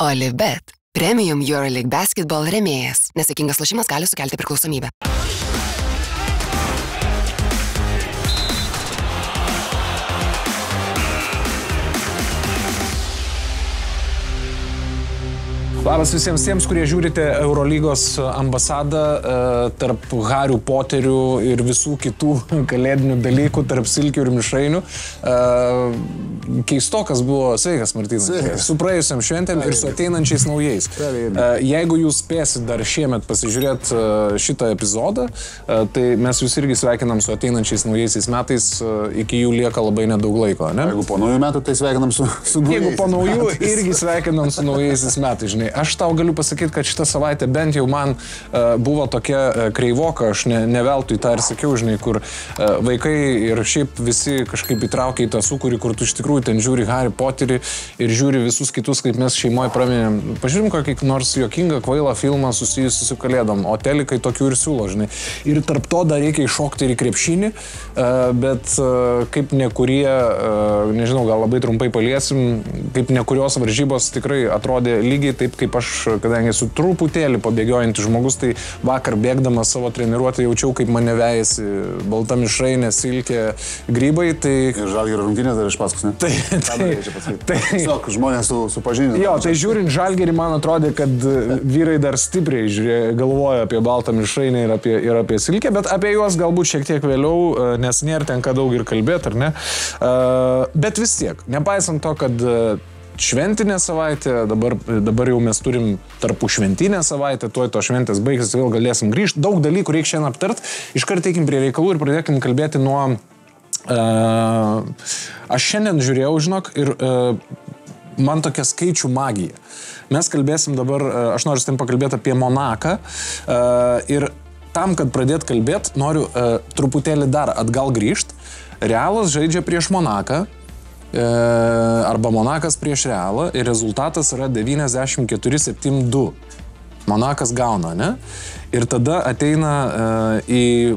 Olibet. Premium EuroLeague Basketball rėmėjas. Nesėkmingas lošimas gali sukelti priklausomybę. Labas visiems tiems, kurie žiūrite Eurolygos ambasadą tarp Harių Poterių ir visų kitų kalėdinių dalykų, tarp silkių ir mišrainių. Keistokas buvo, sveikas Martynas, su praėjusiam šventėm ir su ateinančiais naujais. Jeigu jūs spėsit dar šiemet pasižiūrėti šitą epizodą, tai mes jūs irgi sveikinam su ateinančiais naujaisiais metais, iki jų lieka labai nedaug laiko, ne? Jeigu po naujų metų, tai sveikinam su naujaisiais. Jeigu po naujų, irgi sveikinam su naujaisiais metais, žinai. Aš tau galiu pasakyti, kad šitą savaitę bent jau man buvo tokia kreivoka, aš ne veltui tą ir sakiau, žinai, kur vaikai ir šiaip visi kažkaip įtraukia į tą sūkurį, kur tu iš tikrųjų ten žiūri Harry Potterį ir žiūri visus kitus, kaip mes šeimoje praminėm. Pažiūrim kokį nors juokingą kvailą filmą susijusi su kalėdom, o telikai tokių ir siūlo, žinai. Ir tarp to dar reikia iššokti ir į krepšinį, bet kaip nekurie, nežinau, gal labai trumpai paliesim, kaip nekurios varžybos tikrai atrodė lygiai taip, kaip aš, kadangi esu truputėlį pabėgiojantis žmogus, tai vakar bėgdamas savo treniruotę jaučiau, kaip mane vejasi balta mišrainė, silkė, grybai, tai... Ir Žalgirio rungtynės dar iš paskos, ne? Tiesiog žmonės supažindino. Jo, tai žiūrint Žalgirį, man atrodė, kad vyrai dar stipriai galvoja apie baltą mišrainę ir apie silkę, bet apie juos galbūt šiek tiek vėliau, nes nėra tenka daug ir kalbėti, ar ne? Bet vis tiek, nepaisant to, kad šventinė savaitė, dabar jau mes turim tarpu šventinę savaitę, tuoj to šventės baigsis, vėl galėsim grįžti. Daug dalykų reikia šiandien aptart. Iškart eikim prie reikalų ir pradėkim kalbėti nuo... Aš šiandien žiūrėjau, žinok, ir man tokia skaičių magija. Mes kalbėsim dabar, aš noriu su tim pakalbėti apie Monaką. Ir tam, kad pradėt kalbėti, noriu truputėlį dar atgal grįžti. Realas žaidžia prieš Monaką. Arba Monakas prieš Realą ir rezultatas yra 94-72. Monakas gauna, ne? Ir tada ateina į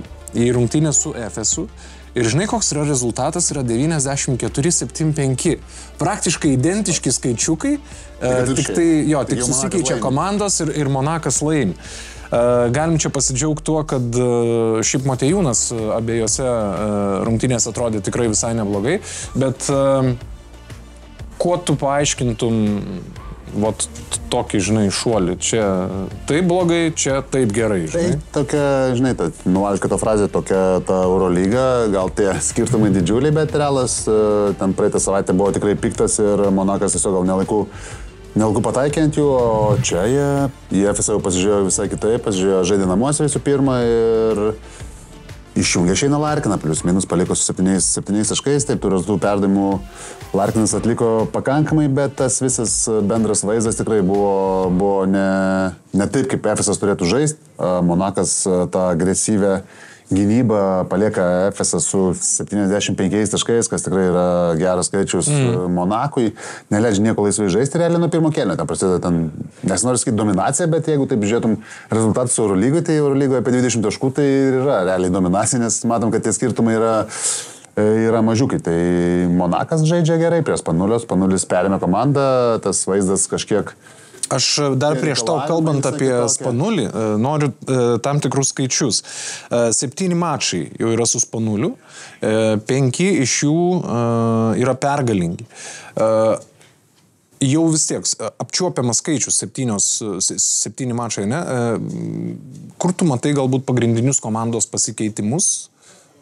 rungtynę su Efesu ir žinai, koks yra rezultatas, yra 94-75. Praktiškai identiški skaičiukai, tik susikeičia komandos ir Monakas laimi. Galim čia pasidžiaugti tuo, kad šiaip Motiejūnas abiejose rungtynėse atrodė tikrai visai neblogai, bet kuo tu paaiškintum tokį, žinai, šuolį? Čia taip blogai, čia taip gerai, žinai? Tai tokia, žinai, nuvalkėto frazė, tokia ta Eurolyga, gal tie skirtumai didžiuliai, bet Realas ten praeitą savaitę buvo tikrai piktas ir Monakas tiesiog gal nelaiku pataikė ant jų, o čia jie Efesą jau pasižiūrėjo visai kitaip, žaidė namuose visų pirma ir išjungė Šeiną Larkiną, plius minus paliko su 7 taškais, taip tų perdavimų Larkinas atliko pakankamai, bet tas visas bendras vaizdas tikrai buvo ne taip, kaip Efesas turėtų žaisti. Monakas tą agresyvę gynybą palieka Efesą su 75 taškais, kas tikrai yra geras skaičius Monakui. Neleidžia nieko laisvai žaisti realiai nuo pirmo kėlinio. Ten prasideda ten, nesinori sakyti dominacija, bet jeigu taip žiūrėtum rezultatus Eurolygoje, tai Eurolygoje apie 20 taškų tai yra realiai dominacija, nes matom, kad tie skirtumai yra mažiukai. Tai Monakas žaidžia gerai prie Spanulis perėmė komandą, tas vaizdas kažkiek... Aš dar prieš tau kalbant apie Spanulį, noriu tam tikrus skaičius. 7 mačai jau yra su Spanuliu, 5 iš jų yra pergalingi. Jau vis tiek, apčiuopiamas skaičius, 7 mačai, ne? Kur tu matai galbūt pagrindinius komandos pasikeitimus?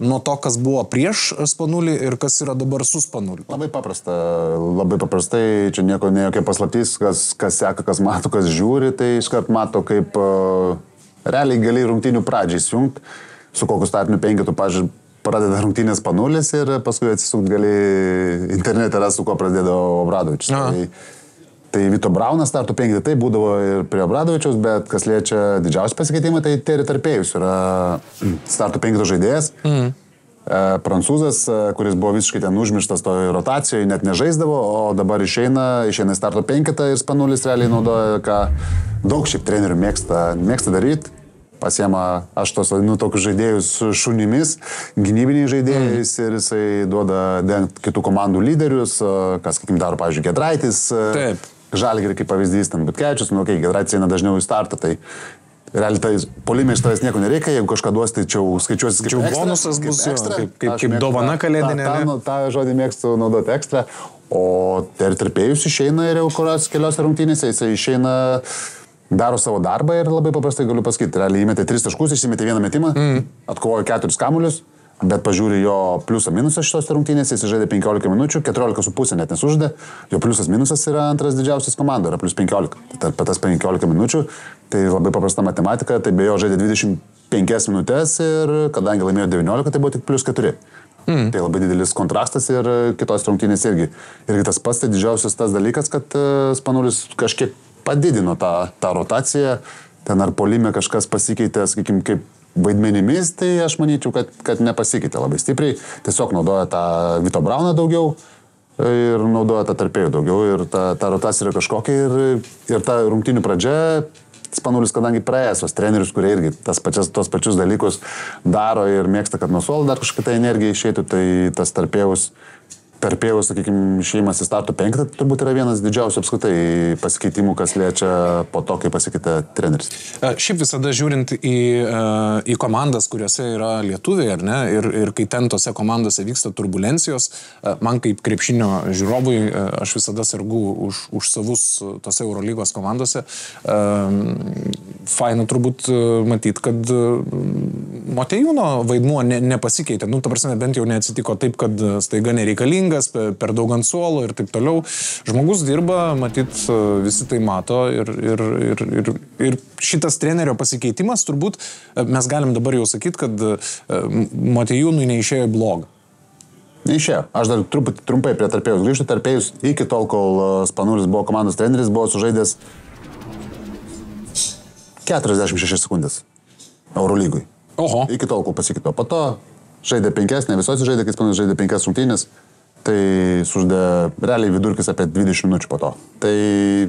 Nuo to, kas buvo prieš Spanulį ir kas yra dabar su Spanuliu. Labai paprastai, čia jokia paslaptys, kas seka, kas mato, kas žiūri, tai iškart mato, kaip realiai gali rungtynių pradžiai įsijungti, su kokiu startiniu penketu pradeda rungtynės Spanulis ir paskui atsisukti gali internete rasti, su ko pradėdavo Obradovičius. Tai Vito Braunas startų penketą, tai būdavo ir prie Obradovičiaus, bet kas liečia didžiausią pasikeitimą, tai Terry Tarpėjus yra startų penketo žaidėjas. Prancūzas, kuris buvo visiškai ten užmirštas toje rotacijoje, net nežaisdavo, o dabar išeina į starto penketą ir Spanulis realiai naudoja, ką daug šiaip trenerių mėgsta daryti. Pasiema, aš tos vadinu tokius žaidėjus šunimis, gynybiniai žaidėjais ir jisai duoda kitų komandų lyderius, kas, sakykim, daro, pavyzdžiui, Giedraitis. Taip. Žalgirį kaip pavyzdys, ten Butkevičius, nu, Giedraitis eina dažniau į startą, tai realiai tai polime iš tavęs nieko nereikia, jeigu kažką duos, tai čia skaičiuosi kaip ekstra. Bonusas bus ekstra. Kaip dovana kalėdinė. Tą žodį mėgstu naudoti ekstra, o terpėjus išeina ir jau keliose rungtynėse, jisai išeina, daro savo darbą ir labai paprastai galiu pasakyti, realiai įmetė 3 taškus, išsimetė 1 metimą, atkovojo 4 kamuolius. Bet pažiūri jo pliusą minusą šitos rungtynėse, jis žaidė 15 minučių, 14,5 net nesužaidė, jo pliusas minusas yra antras didžiausias komandų, yra plius 15. Tai per tas 15 minučių, tai labai paprasta matematika, tai be jo žaidė 25 minutės ir kadangi laimėjo 19, tai buvo tik plius 4. Tai labai didelis kontrastas ir kitos rungtynės irgi. Irgi tas pats, tai didžiausias tas dalykas, kad Spanulis kažkiek padidino tą rotaciją, ten ar polime kažkas pasikeitė, sakykime, kaip vaidmenimis, tai aš manyčiau, kad nepasikeitė labai stipriai. Tiesiog naudoja tą Vito Brauną daugiau ir naudoja tą tarpėjų daugiau ir ta rotacija yra kažkokia ir ta rungtynių pradžia, Spanulis, kadangi praėjęs trenerius, kurie irgi tos pačius dalykus daro ir mėgsta, kad nuo suolo dar kažkokia energija išeitų, tai tas tarpėjus, sakykime, išėjimas į starto 5 turbūt yra vienas didžiausių apskritai pasikeitimų, kas liečia po to, kai pasikeitė treneris. Šiaip visada žiūrint į komandas, kuriuose yra lietuviai, ar ne, ir kai ten tose komandose vyksta turbulencijos, man kaip krepšinio žiūrovui, aš visada sergu už savus tose Eurolygos komandose. Faina turbūt matyti, kad Motiejūno vaidmuo nepasikeitė. Nu, ta prasme, bent jau neatsitiko taip, kad staiga nereikalingas, per daug ant suolo ir taip toliau. Žmogus dirba, matyt, visi tai mato ir šitas trenerio pasikeitimas, turbūt mes galim dabar jau sakyti, kad Motiejūnui neišėjo blogą. Neišėjo. Aš dar trumpai prie tarpėjus grįžtu. Tarpėjus iki tol, kol Spanulis buvo komandos treneris, buvo sužaidęs 46 sekundės Eurolygui. Oho. Iki tol, kol pasikeitė. Po to žaidė 5, ne visos žaidė, kai Spanulis žaidė 5 rungtynės, tai sužaidė realiai vidurkis apie 20 minučių po to. Tai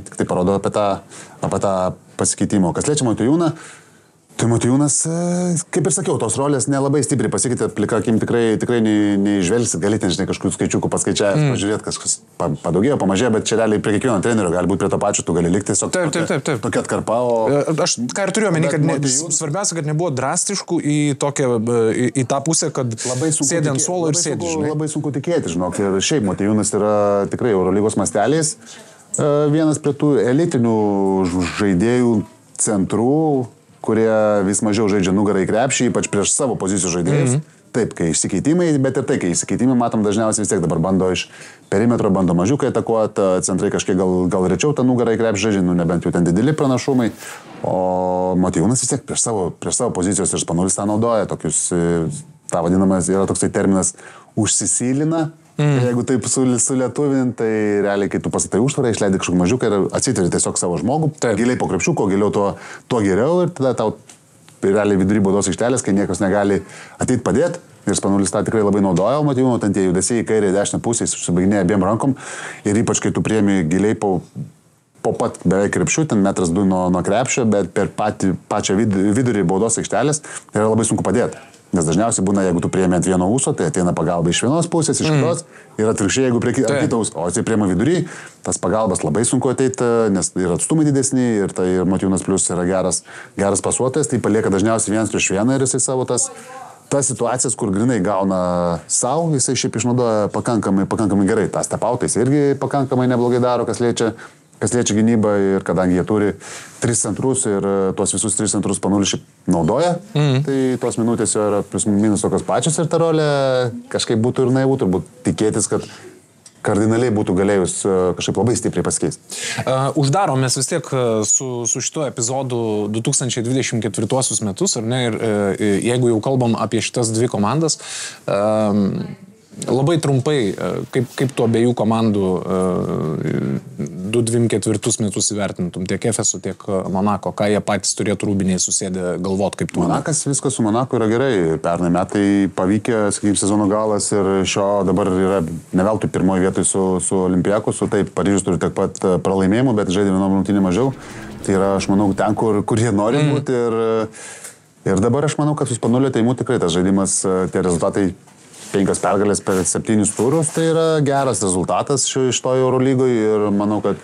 tik tai parodo apie tą pasikeitimą. Kas liečia Motiejūną, tai Motiejūnas, kaip ir sakiau, tos rolės nelabai stipriai pasikeitė, plika akim tikrai neižvelgsit, galite, žinai, kažkokių skaičiukų paskaičiavęs, pažiūrėti, kažkas padaugėjo, pamažėjo, bet čia realiai prie kiekvieno trenerio gali būti prie to pačio, tu gali likti tiesiog tokia atkarpa, o... Aš ką ir turiu omeny, kad svarbiausia, kad nebuvo drastiškų į tą pusę, kad sėdė ant suolo ir sėdė, žinai. Labai sunku tikėti, žinok, ir šiaip Motiejūnas yra tikrai Eurolygos masteliais, vienas prie tų elitinių žaidėjų centrų, kurie vis mažiau žaidžia nugarą į krepšį, ypač prieš savo pozicijų žaidėjus. Taip, kai išsikeitimai, bet ir tai, kai išsikeitimai, matom, dažniausiai vis tiek dabar bando iš perimetro, bando mažiukai atakuoti, centrai kažkiek gal rečiau tą nugarą į krepšį žaidžia, nu nebent jau ten dideli pranašumai, o Motiejūnas vis tiek prieš savo pozicijos ir Spanulis tą naudoja, tokius, tą vadinamas, yra toksai terminas užsisylina. Jeigu taip sulietuvint, tai realiai, kai tu pasatai užtvarą, išleidai kažkokį mažiuką ir atsitveri tiesiog savo žmogų, giliai po krepšių, kuo giliau, tuo geriau ir tada tau realiai vidury baudos aikštelės, kai niekas negali ateit padėti. Ir Spanulis tą tikrai labai naudoja, o Motiejūno ten tie judesiai į kairę ir dešinę pusę, jis užsibaiginėja abiem rankom ir ypač, kai tu priemi giliai po pat beveik krepšių, ten 1-2 nuo krepšio, bet per pačią vidurį baudos aikštelės yra labai sunku padėti. Nes dažniausiai būna, jeigu tu priemi ant vieno ūso, tai ateina pagalba iš vienos pusės, iš kitos ir atvirkščiai, jeigu prie kito ūso, o jisai priema vidury, tas pagalbas labai sunku ateiti, nes yra atstumai didesni ir tai Motiejūnas plius yra geras pasuotojas, tai palieka dažniausiai 1-1 ir jisai savo tas situacijas, kur grinai gauna savo, jisai šiaip išnaudoja pakankamai gerai. Tas stepautais irgi pakankamai neblogai daro, kas liečia gynybą ir kadangi jie turi 3 centrus ir tuos visus 3 centrus Spanulis šiaip naudoja, tai tos minutės jo yra plus minus tokios pačios ir ta rolė kažkaip būtų ir naivu turbūt tikėtis, kad kardinaliai būtų galėjus kažkaip labai stipriai pasikeisti. Uždarom mes vis tiek su šituo epizodu 2024 metus, ar ne, ir jeigu jau kalbam apie šitas dvi komandas, labai trumpai, kaip tų abiejų komandų 2-24 metus įvertintum, tiek Efeso, tiek Monako, ką jie patys turėtų rūbiniai susėdę galvot, kaip tu. Monakas, viskas su Monaku yra gerai. Pernai metai pavykę, sakykime, sezono galas ir šio dabar yra neveltui pirmoji vietoj su Olimpiakosu. Taip, Paryžius turi tiek pat pralaimėjimų, bet žaidė vienom rungtynėm mažiau. Tai yra, aš manau, ten, kur jie nori būti. Ir dabar aš manau, kad su Spanuliu ateimu tikrai tas žaidimas, tie rezultatai 5 pergalės per 7 turus, tai yra geras rezultatas iš to Eurolygoje ir manau, kad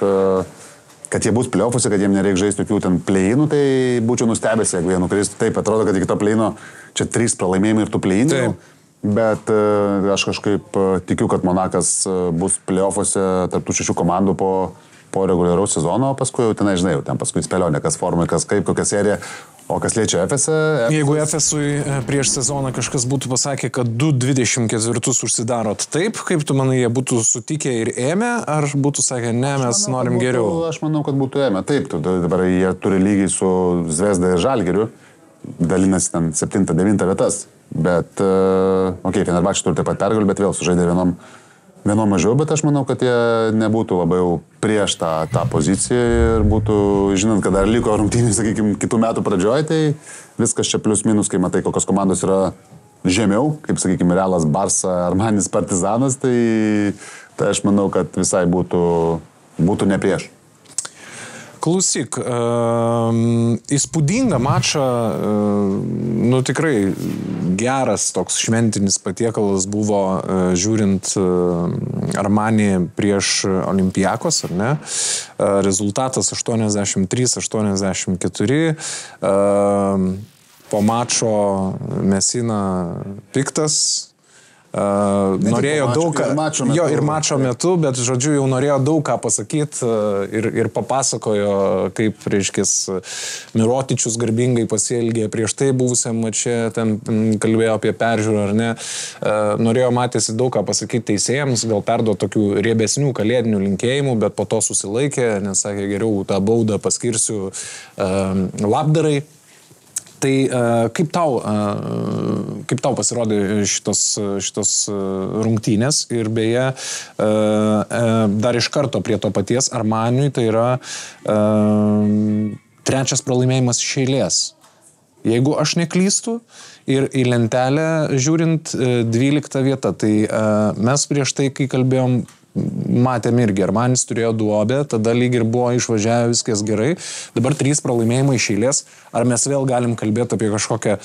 kad jie bus play-offuose, kad jiem nereikia žaisti tokių ten play-inų, tai būčiau nustebęs, jeigu jie nukristų. Taip, atrodo, kad iki to play-ino čia 3 pralaimėjimai ir tų play-inų. Bet aš kažkaip tikiu, kad Monakas bus play-offuose tarp tų 6 komandų po reguliaraus sezono, paskui jau tenai, žinai, jau ten paskui spėlionė, kas formai, kas kaip, kokia serija. O kas liečia Efesą? Jeigu Efesui prieš sezoną kažkas būtų pasakę, kad 2-24 užsidarot taip, kaip tu manai, jie būtų sutikę ir ėmę, ar būtų sakę, ne, mes norim geriau? Aš manau, kad būtų ėmę. Taip, dabar jie turi lygiai su Zvezda ir Žalgiriu, dalinasi ten 7-9 vietas. Bet, Fenerbahčė turi taip pat pergalių, bet vėl sužaidė vienom mažiau, bet aš manau, kad jie nebūtų labai jau prieš tą poziciją ir būtų, žinant, kad dar liko rungtynės, sakykime, kitų metų pradžioje, tai viskas čia plius minus, kai matai, kokios komandos yra žemiau, kaip, sakykime, Realas, Barsa, Armanis, Partizanas, tai aš manau, kad visai būtų ne prieš. Klausyk, įspūdingą mačą, tikrai geras toks šventinis patiekalas buvo žiūrint Armanį prieš Olympiakos, ar ne? Rezultatas 83-84. Po mačo Mesina piktas. Norėjo daug ką, ir mačo metu, bet žodžiu jau norėjo daug ką pasakyti ir papasakojo, kaip, reiškės, Mirotičius garbingai pasielgė prieš tai buvusiam mače, ten kalbėjo apie peržiūrą ar ne, norėjo matėsi daug ką pasakyti teisėjams, gal perdo tokių riebesnių kalėdinių linkėjimų, bet po to susilaikė, nes sakė, geriau tą baudą paskirsiu labdarai. Tai kaip tau pasirodė šitos rungtynės ir beje dar iš karto prie to paties Armaniui, tai yra 3 pralaimėjimas iš eilės. Jeigu aš neklystu ir į lentelę žiūrint 12 vieta, tai mes prieš tai, kai kalbėjom, matėm irgi, Armanis turėjo duobę, tada lyg ir buvo išvažiavę viskas gerai, dabar 3 pralaimėjimai iš eilės, ar mes vėl galim kalbėti apie kažkokią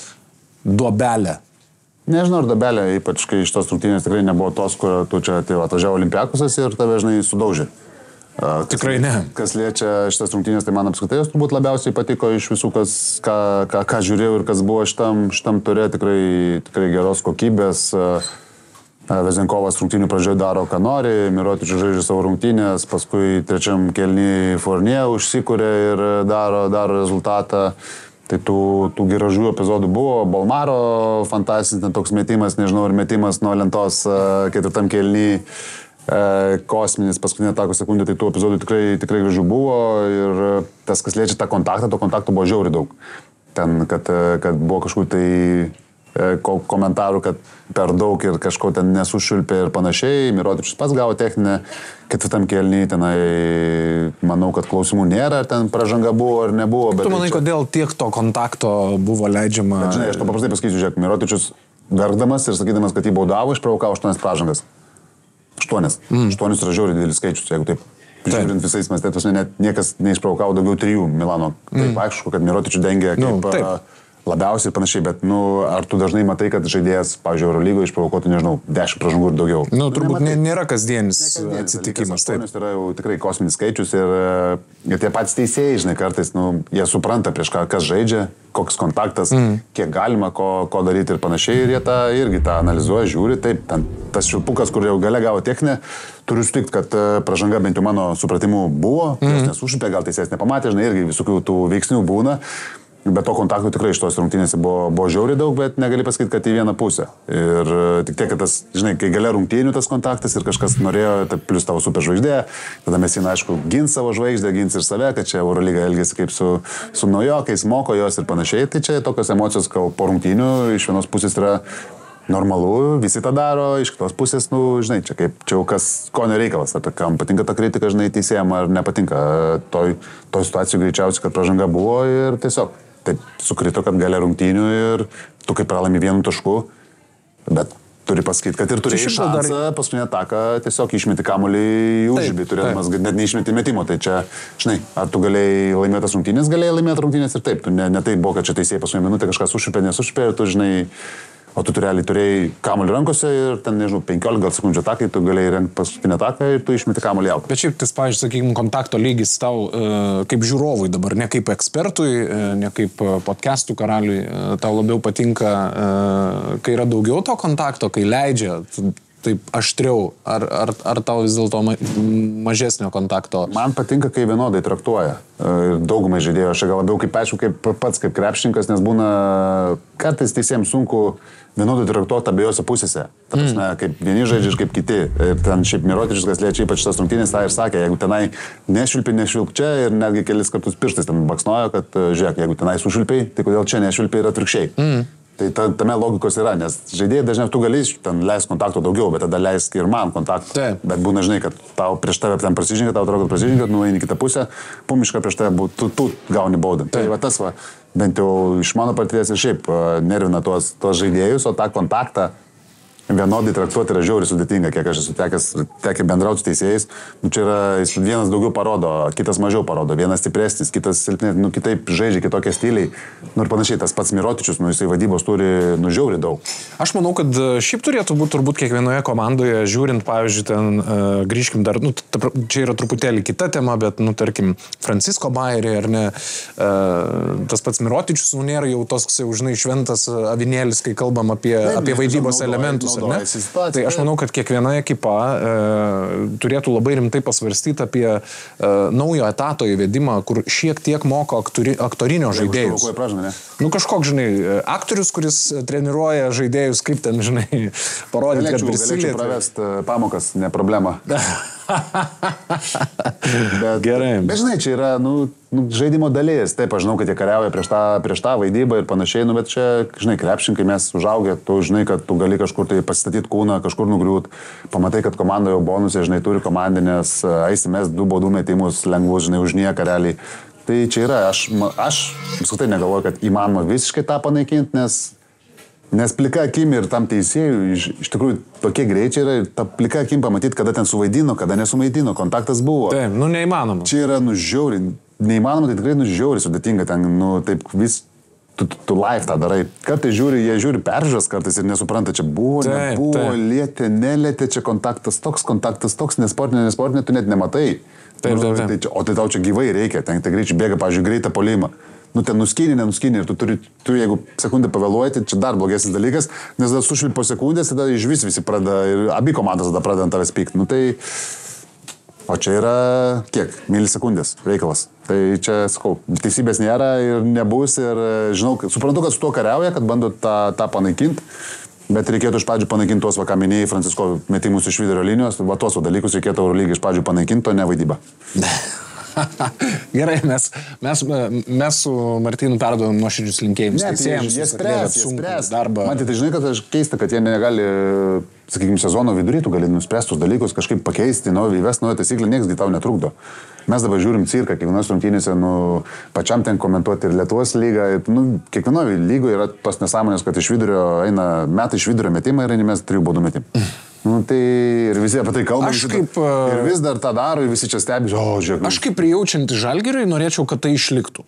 duobelę? Nežinau, ar duobelė, ypač kai šitos rungtynės tikrai nebuvo tos, kur tu čia atvažiavo Olympiakosas ir tave, žinai, sudaužė. Tikrai ne. Kas liečia šitas rungtynės, tai man apskritai jos turbūt labiausiai patiko iš visų, ką žiūrėjau ir kas buvo šitam ture, tikrai geros kokybės. Vezenkovas rungtynių pradžioje daro, ką nori, Mirotičius žaidžia savo rungtynės, paskui trečiam kėliny Fournier užsikūrė ir daro rezultatą. Tai tų gražių epizodų buvo, Balmaro fantastinis toks metimas, nežinau, ir metimas nuo lentos 4 kėliny, kosminis paskutinė atako sekundė, tai tų epizodų tikrai gražių buvo ir tas, kas liečia tą kontaktą, to kontakto buvo žiauriai daug. Ten, kad buvo kažkur tai komentarų, kad per daug ir kažko ten nesušilpė ir panašiai. Mirotičius pats gavo techninę 4 kėlinį, tenai manau, kad klausimų nėra, ar ten pražanga buvo ar nebuvo. Tu manai, kodėl tiek to kontakto buvo leidžiama? Bet, žinai, aš to paprastai pasakysiu, žiūrėk, Mirotičius verkdamas ir sakydamas, kad jį baudavo, išprovokavo 8 pražangas. 8. 8 yra žiauriai didelis skaičius, jeigu taip. Žiūrint visais mes, tai net niekas neišprovokavo daugiau 3 Milano. Taip, aišku, kad Mirotičių dengia kaip labiausiai ir panašiai, bet, ar tu dažnai matai, kad žaidėjas, pavyzdžiui, Eurolygoje išprovokuotų, nežinau, 10 pražangų ir daugiau? Turbūt nėra kasdienis atsitikimas. 8 yra jau tikrai kosminis skaičius ir tie patys teisėjai, žinai, kartais, jie supranta prieš kas žaidžia, koks kontaktas, kiek galima, ko daryti ir panašiai, ir jie irgi tą analizuoja, žiūri, taip, tas šilpukas, kur jau gale gavo techninę, turiu sutikti, kad pražanga bent jau mano supratimu buvo, jos nesušipė, gal teisėjas nepamatė, žinai, irgi visokių tų veiksnių būna. Bet to kontaktų tikrai iš tos rungtynėse buvo žiauriai daug, bet negali pasakyti, kad į vieną pusę. Ir tik tiek, kad tas, žinai, kai gale rungtynių tas kontaktas ir kažkas norėjo, tai plus tavo superžvaigždė, tada mes jį, aišku, gins savo žvaigždę, gins ir save, kad čia Eurolyga elgėsi kaip su naujokais, moko jos ir panašiai. Tai čia tokios emocijos, kad po rungtynių iš vienos pusės yra normalu, visi tą daro, iš kitos pusės, žinai, čia kaip čia jau ko nereikalas, apie kam patinka ta kritika, žinai, teisėjam ar nepatinka. Toj situacijų greičiausiai, kad pražanga buvo ir tiesiog. Taip sukrito, kad gale rungtynių ir tu kaip pralaimi 1 tašku, bet turi pasakyti, kad ir turėjai šansą, paskutinę ataką tiesiog išmeti kamuolį į užžibį, turėdamas net neišmeti metimo. Tai čia, žinai, ar tu galėjai laimėtas rungtynės, galėjai laimėti rungtynės ir taip. Tu ne taip buvo, kad čia teisėjai paskutinę minutę kažkas sušipė, nesušipė ir tu, žinai, O tu turėjai kamuolį rankose ir ten, nežinau, 15 sekundžių atakai, tu galėjai rengti paskutinį ataką ir tu išmeti kamuolį out. Bet šiaip tas, pavyzdžiui, sakykime, kontakto lygis tau kaip žiūrovui dabar, ne kaip ekspertui, ne kaip podcastų karaliui, tau labiau patinka, kai yra daugiau to kontakto, kai leidžia taip aštriau, ar tau vis dėlto mažesnio kontakto? Man patinka, kai vienodai traktuoja. Daugumai žaidėjų, aš gal labiau kaip, aišku, pats kaip krepšininkas, nes būna kartais teisėjams sunku vienodai traktuoti abiejose pusėse. Ta prasme, kaip vieni žaidžia, kaip kiti. Ir ten šiaip Mirotičius, kas liečia ypač šitas rungtynės, tą ir sakė, jeigu tenai nešvilp čia ir netgi kelis kartus pirštais ten baksnojo, kad žiūrėk, jeigu tenai sušvilpiai, tai kodėl čia nešvilpiai ir atvirkščiai. Tai tame logikos yra, nes žaidėjai dažniausiai tu gali ten leisti kontakto daugiau, bet tada leisk ir man kontaktą. Bet būna, žinai, kad tau prieš tave ten prasižengia, tau atrodo, kad prasižengia, nueini kitą pusę, pumišką prieš tave, tu gauni baudą. Tai va tas va, bent jau iš mano patirties ir šiaip nervina tuos žaidėjus, o tą kontaktą vienodai traktuoti yra žiauriai sudėtinga, kiek aš esu tekę bendrauti su teisėjais. Čia yra, vienas daugiau parodo, kitas mažiau parodo, vienas stipresnis, kitas silpnesnis, kitaip žaidžia kitokie stiliai. Ir panašiai, tas pats Mirotičius, jisai vadybos turi žiauriai daug. Aš manau, kad šiaip turėtų būti turbūt kiekvienoje komandoje, žiūrint, pavyzdžiui, ten grįžkim dar, čia yra truputėlį kita tema, bet, tarkim, Francisko Bairė, ar ne, tas pats Mirotičius, nėra jau tos, žinai, šventas avinėlis, kai kalbam apie vaidybos elementus. Tai aš manau, kad kiekviena ekipa turėtų labai rimtai pasvarstyti apie naujo etato įvedimą, kur šiek tiek moko aktorinio žaidėjus. Kažkoks, žinai, aktorius, kuris treniruoja žaidėjus, kaip ten, žinai, parodyti, kad prisilėti. Galėčiau pravesti pamokas, ne problema. Gerai. Bet žinai, čia yra, žaidimo dalis. Taip, aš žinau, kad jie kariauja prieš tą vaidybą ir panašiai, bet čia, žinai, krepšininkai mes užaugę, tu žinai, kad tu gali kažkur tai pasistatyti kūną, kažkur nugriūt, pamatai, kad komanda jau bonusė, žinai, turi komandinės, aisimės 2 baudų metimus lengvus, žinai, už nieką realiai. Tai čia yra, aš apskritai negalvoju, kad įmanoma visiškai tą panaikinti, nes plika akim ir tam teisėjui, iš tikrųjų, tokie greičiai yra ir ta plika akim pamatyti, kada ten suvaidino, kada nesuvaidino, kontaktas buvo. Taip, neįmanoma. Čia yra, žiauriai, neįmanoma, tai tikrai, žiauriai sudėtinga, ten, taip vis, tu live tą darai. Kartais jie žiūri peržiūras, kartais ir nesupranta, čia buvo, nebuvo, lietė, nelietė, čia kontaktas, toks, nesportinė, tu net nematai. Taip. O tai tau čia gyvai reikia, ten tai greičiai bėga, pavyzdžiui, greitą polimą. Ten nuskynė, nenuskynė ir tu jeigu sekundę pavėluoji, tai čia dar blogesnis dalykas, nes tada sušvilp po sekundės, tada iš visi pradeda ir abi komandos tada pradeda tavęs pykti. O čia yra kiek? Milisekundės reikalas. Tai čia, sakau, teisybės nėra ir nebus ir žinau, suprantu, kad su tuo kariauja, kad bando tą panaikinti, bet reikėtų iš pradžių panaikinti tuos, ką minėjai, Francisko metimus iš vidurio linijos, tuos dalykus reikėtų Eurolygį iš pradžių panaikinti, o ne vaidybą. Gerai, mes su Martynu perduodam nuoširdžius linkėjimus. Jie spręs darbą. Man tai žinai, kad aš keista, kad jie negali, sakykime, sezono vidury, tu gali nuspręstus dalykus kažkaip pakeisti, įvesti naują taisyklę, niekas tau netrukdo. Mes dabar žiūrim cirką, kiekvienos rungtynėse, pačiam ten komentuoti ir Lietuvos lygą. Kiekvienoje lygoje yra tos nesąmonės, kad iš vidurio eina metai iš vidurio metimą ir einimės 3 baudų metimų. Tai ir visi apie tai kalba. Ir vis dar tą daro, ir visi čia stebi, žiūrėk. Aš kaip prijaučianti Žalgiriui norėčiau, kad tai išliktų.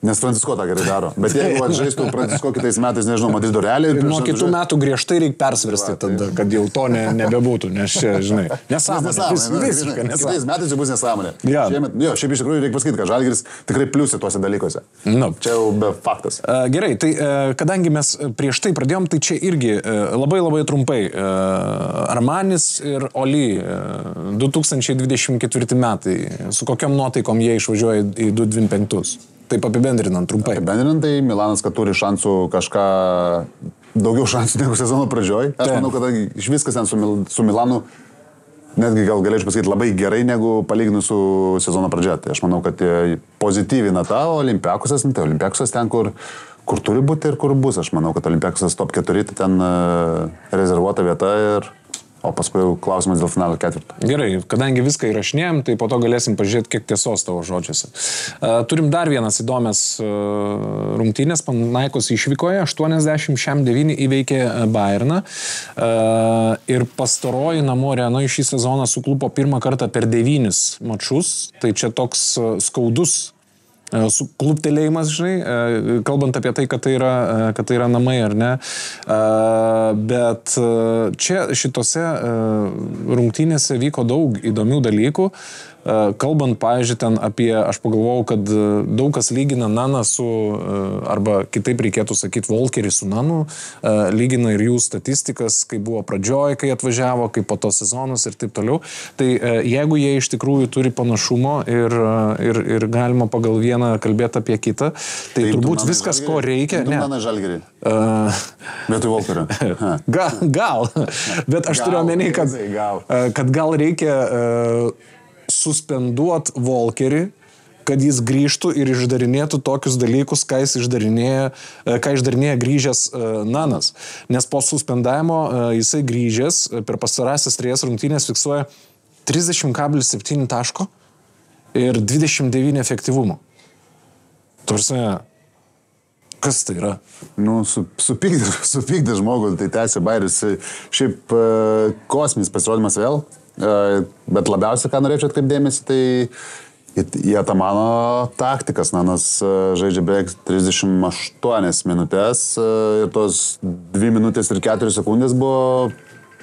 Nes Francisko tą gerai daro. Bet jeigu žaistų Francisko kitais metais, nežinau, Madrido Realiai... Nuo kitų metų griežtai reikia persvarstyti tada, kad jau to nebebūtų, nes čia, žinai, nesąmonė. Visiškai nesąmonė. Kitais metais jau bus nesąmonė. Šiaip iš tikrųjų reikia pasakyti, kad Žalgiris tikrai pliusi tuose dalykuose. Čia jau be faktas. Gerai, tai kadangi mes prieš tai pradėjom, tai čia irgi labai trumpai. Armanis ir Oli 2024 metai. Su kokiom nuotaikom jie išvažiuoja į 225? Taip apibendrinant trumpai. Apibendrinant, tai Milanas, kad turi šansų kažką, daugiau šansų negu sezono pradžioj. Aš manau, kad iš viskas ten su Milanu, netgi gal galėčiau pasakyti labai gerai, negu palyginus su sezono pradžia. Tai aš manau, kad pozityvina tą Olimpiakusas, tai Olimpiakusas ten, kur turi būti ir kur bus. Aš manau, kad Olimpiakusas top 4, tai ten rezervuota vieta o paskui jau klausimas dėl finalo ketvirto. Gerai, kadangi viską įrašinėjom, tai po to galėsim pažiūrėti, kiek tiesos tavo žodžiuose. Turim dar vienas įdomias rungtynės. Panaikos išvykoje 80-9 įveikė Bayerną. Ir pastaroji namų arenoje šį sezoną suklupo pirmą kartą per 9 mačus. Tai čia toks skaudus kluptelėjimas, žinai, kalbant apie tai, kad tai yra namai ar ne. Bet čia šitose rungtynėse vyko daug įdomių dalykų. Kalbant, pavyzdžiui, ten apie, aš pagalvojau, kad daug kas lygina Naną su, arba kitaip reikėtų sakyti, Volkerį su Nanu, lygina ir jų statistikas, kai buvo pradžioj, kai atvažiavo, kai po to sezonas ir taip toliau. Tai jeigu jie iš tikrųjų turi panašumo ir galima pagal vieną kalbėti apie kitą, tai turbūt viskas, ko reikia. Ne, Nana Žalgirį. Vietoj Volkerio. Gal. Bet aš turiu omeny, kad gal reikia suspenduot Volkerį, kad jis grįžtų ir išdarinėtų tokius dalykus, ką išdarinėja grįžęs Nanas. Nes po suspendavimo jisai grįžęs per pastarąsias 3 rungtynės fiksuoja 30,7 taško ir 29 efektyvumo. Tarsi, kas tai yra? Nu, supykdė žmogų, tai tęsė Bairis. Šiaip kosminis pasirodymas vėl. Bet labiausiai, ką norėčiau atkreipdėmėsi, tai į Atamano taktikas. Nanas žaidžia beveik 38 minutės ir tos 2 minutės ir 4 sekundės buvo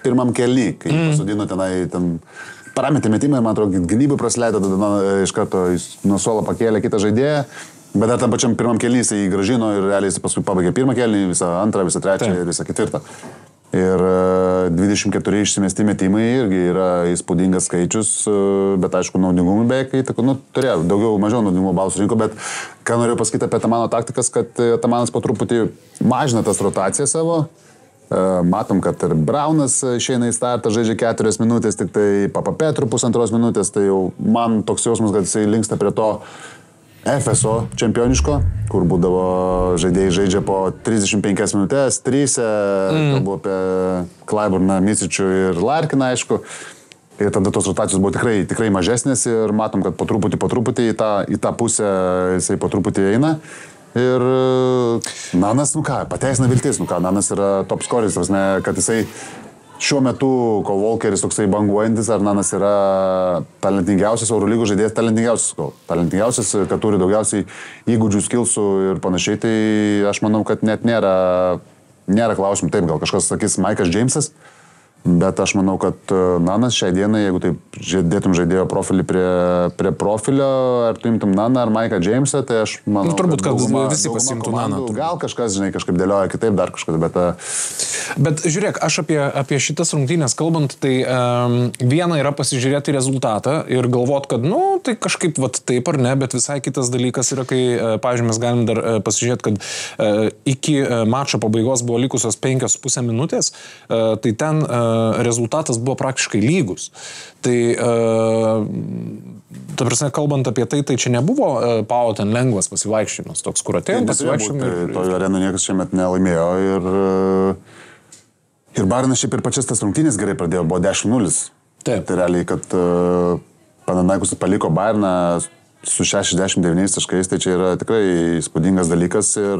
pirmam kely, kai pasodino ten parametė metimą ir, man atrodo, gynybai prasileido, tada iš karto nuo suolo pakėlė kitą žaidėją, bet dar tam pačiam pirmam kely jisai grąžino ir realiai jisai paskui pabaigė pirmą kelį, visą antrą, visą trečią ir visą ketvirtą. Ir 24 išsimesti metimai irgi yra įspūdingas skaičius, bet aišku, naudingumų beveik įtako, turėjo daugiau, mažiau naudingumo balų surinko, bet ką noriu pasakyti apie Atamano taktikas, kad Atamanas po truputį mažina tas rotacijas savo. Matom, kad ir Braunas išeina į startą, žaidžia 4 minutės, tik tai Papa Petru 1,5 minutės, tai jau man toks jausmas, kad jisai linksta prie to FSO čempioniško, kur būdavo žaidėjai žaidžia po 35 minutės, 3, kalbu apie Klaiburną, Micičių ir Larkiną, aišku. Ir tada tos rotacijos buvo tikrai mažesnės ir matom, kad po truputį į tą pusę jisai po truputį eina. Ir Nanas, pateisina viltis, Nanas yra top scoreris, kad jisai šiuo metu, kol Volkeris toksai banguojantis, ar Nanas yra talentingiausias Eurolygos žaidėjas, talentingiausias, kad turi daugiausiai įgūdžių, skilsų ir panašiai, tai aš manau, kad net nėra klausimų. Taip, gal kažkas sakys Maikas Džeimsas, bet aš manau, kad Nanas šiai dienai, jeigu taip dėtum žaidėjo profilį prie profilio, ar tu imtum Naną ar Maiką Džeimsą, tai aš manau, turbūt, kad visi pasiimtų Naną. Gal kažkas, kažkaip dėlioja kitaip, dar kažkas, Bet žiūrėk, aš apie šitas rungtynės kalbant, tai viena yra pasižiūrėti rezultatą ir galvot, kad, tai kažkaip taip ar ne, bet visai kitas dalykas yra, kai, pavyzdžiui, mes galim dar pasižiūrėti, kad iki mačo pabaigos buvo likusios 5,5 minutės, tai ten rezultatas buvo praktiškai lygus. Tai, ta prasme, kalbant apie tai čia nebuvo Pau ten lengvas pasivaikščiojimas, toks, kur atėjo pasivaikščiojimas. Tojo arena niekas šiemet nelaimėjo ir Barinas šiaip ir pačias tas rungtynės gerai pradėjo, buvo 10-0. Taip. Tai realiai, kad Panathinaikos paliko Bariną su 69 taškais, tai čia yra tikrai įspūdingas dalykas ir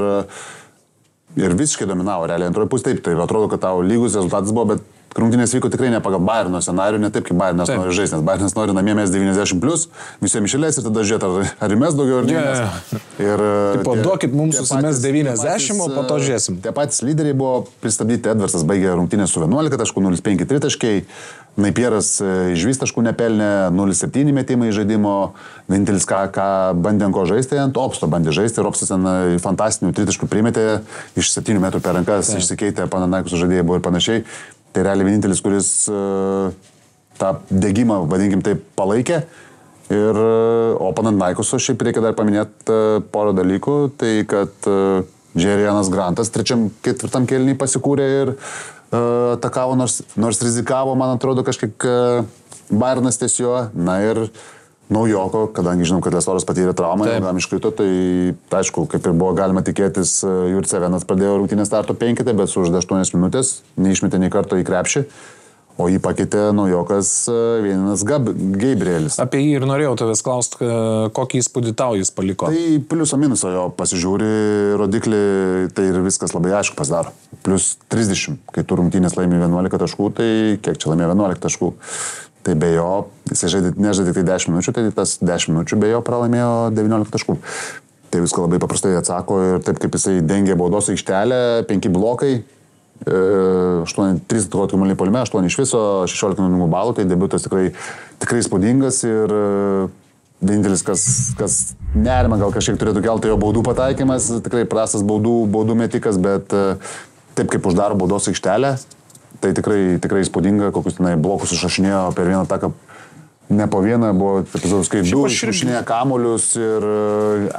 visiškai dominavo realiai. Antroji pusė taip, tai atrodo, kad tau lygus rezultatas buvo, bet rungtynės vyko tikrai ne pagal Bairno scenarijų, ne taip, kaip Bairnas nori žaisti, nes Bairnas nori namie mes 90+, visiems išėlės ir tada žiūrėti, ar mes daugiau ar ne. Ir tipo, duokit mums susimes 90, o po to žiūrėsim. Tie patys lyderiai buvo pristabdyti, Edvardsas baigė rungtynės su 11 taškų, 0,5 tritaškai, Naipieras išvis taškų nepelnė, 0,7 metimai žaidimo, vienintelis, ką bandė ant ko žaisti, ant Opsto bandė žaisti, ir Opstas fantastinių tritaškų primetė iš 7 metrų per rankas, išsikeitė Panathinaikos žaidėjai buvo ir panašiai. Tai realiai vienintelis, kuris tą degimą, vadinkim taip, palaikė. O Panathinaikoso šiaip reikia dar paminėti porą dalykų. Tai kad Jerianas Grantas 3-4 kėlinį pasikūrė ir atakavo, nors rizikavo, man atrodo, kažkiek Bairnas ties juo. Na ir naujoko, kadangi žinom, kad Lesoras patyrė traumą, ilgam iškrito, tai aišku, kaip ir buvo galima tikėtis, Jurcevenas pradėjo rungtynės starto 5, bet sužaidė 8 minutės, neišmetė nei karto į krepšį, o jį pakeitė naujokas Vieninas Gabrielis. Apie jį ir norėjau tavęs klausti, kokį įspūdį tau jis paliko. Tai pliuso minuso jo pasižiūri rodiklį, tai ir viskas labai aišku pasidaro. Plius 30, kai tu rungtynės laimė 11 taškų, tai kiek čia laimė 11 taškų. Tai be jo, jisai nežaidė tik 10 minučių, tai tas 10 minučių be jo pralaimėjo 19 taškų. Tai viską labai paprastai atsako ir taip kaip jisai dengė baudos aikštelę, 5 blokai, 3 atkovoti kamuoliai puolime, 8 iš viso, 16 naudingų balų, tai debiutas tikrai įspūdingas ir vienintelis, kas nerima gal kažkiek turėtų kelti jo baudų pataikymas, tikrai prastas baudų metikas, bet taip kaip uždaro baudos aikštelę, tai tikrai įspūdinga, kokius tenai blokus išrašinėjo per vieną taką. Ne po vieną, buvo epizodus, kai du išrašinėjo kamuolius ir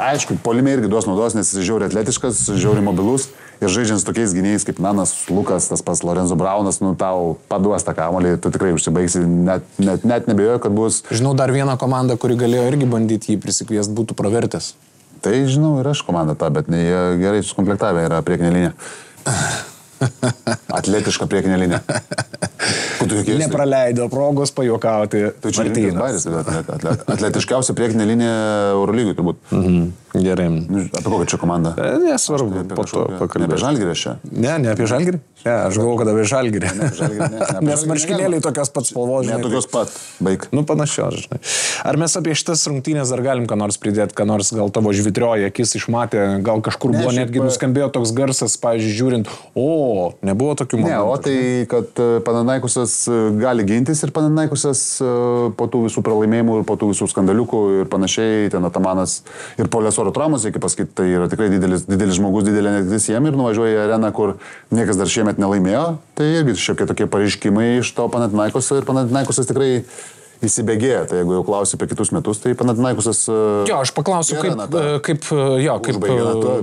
aišku, puolime irgi duos naudos, nes jis žiauriai atletiškas, žiauriai mobilus ir žaidžiant su tokiais gynėjais kaip Nanas, Lukas, tas pas Lorenzo Braunas, tau paduos tą kamuolį, tu tikrai užsibaigsi, net nebejoju, kad bus. Žinau dar vieną komandą, kuri galėjo irgi bandyti jį prisikviesti, būtų Pravertės. Tai žinau ir aš komandą tą, bet jie gerai sukomplektavę yra priekinė linija. Atletiška priekinė linija. Nepraleido progos pajuokauti Martynas. Atletiškiausia priekinė linija Eurolygui turbūt. Gerai. Apie kokią čia komandą? Nesvarbu, po to pakalbėsiu. Ne apie Žalgirį čia? Ne apie Žalgirį? Ne, aš galvoju, kad apie Žalgirį. Nes marškinėliai tokios pat spalvos, žinai. Ne tokios pat, baig. Panašios, žinai. Ar mes apie šitas rungtynės dar galim ką nors pridėti, ką nors gal tavo žvitrioji akis išmatė, gal kažkur buvo netgi nuskambėjo toks garsas, pavyzdžiui, žiūrint, nebuvo tokių momentų. Ne, o tai, kad Panathinaikosas gali gintis ir Panathinaikosas po tų visų pralaimėjimų ir po tų visų skandaliukų ir panašiai, ten Atamanas ir Polesoro traumos, reikia pasakyti, tai yra tikrai didelis žmogus, didelė netektis jiem ir nuvažiuoja į areną, kur niekas dar šiemet nelaimėjo, tai irgi šiokie tokie pareiškimai iš to Panathinaikoso ir Panathinaikosas tikrai įsibėgėja, tai jeigu jau klausi apie kitus metus, tai Panathinaikosas... Jo, aš paklausiu, kaip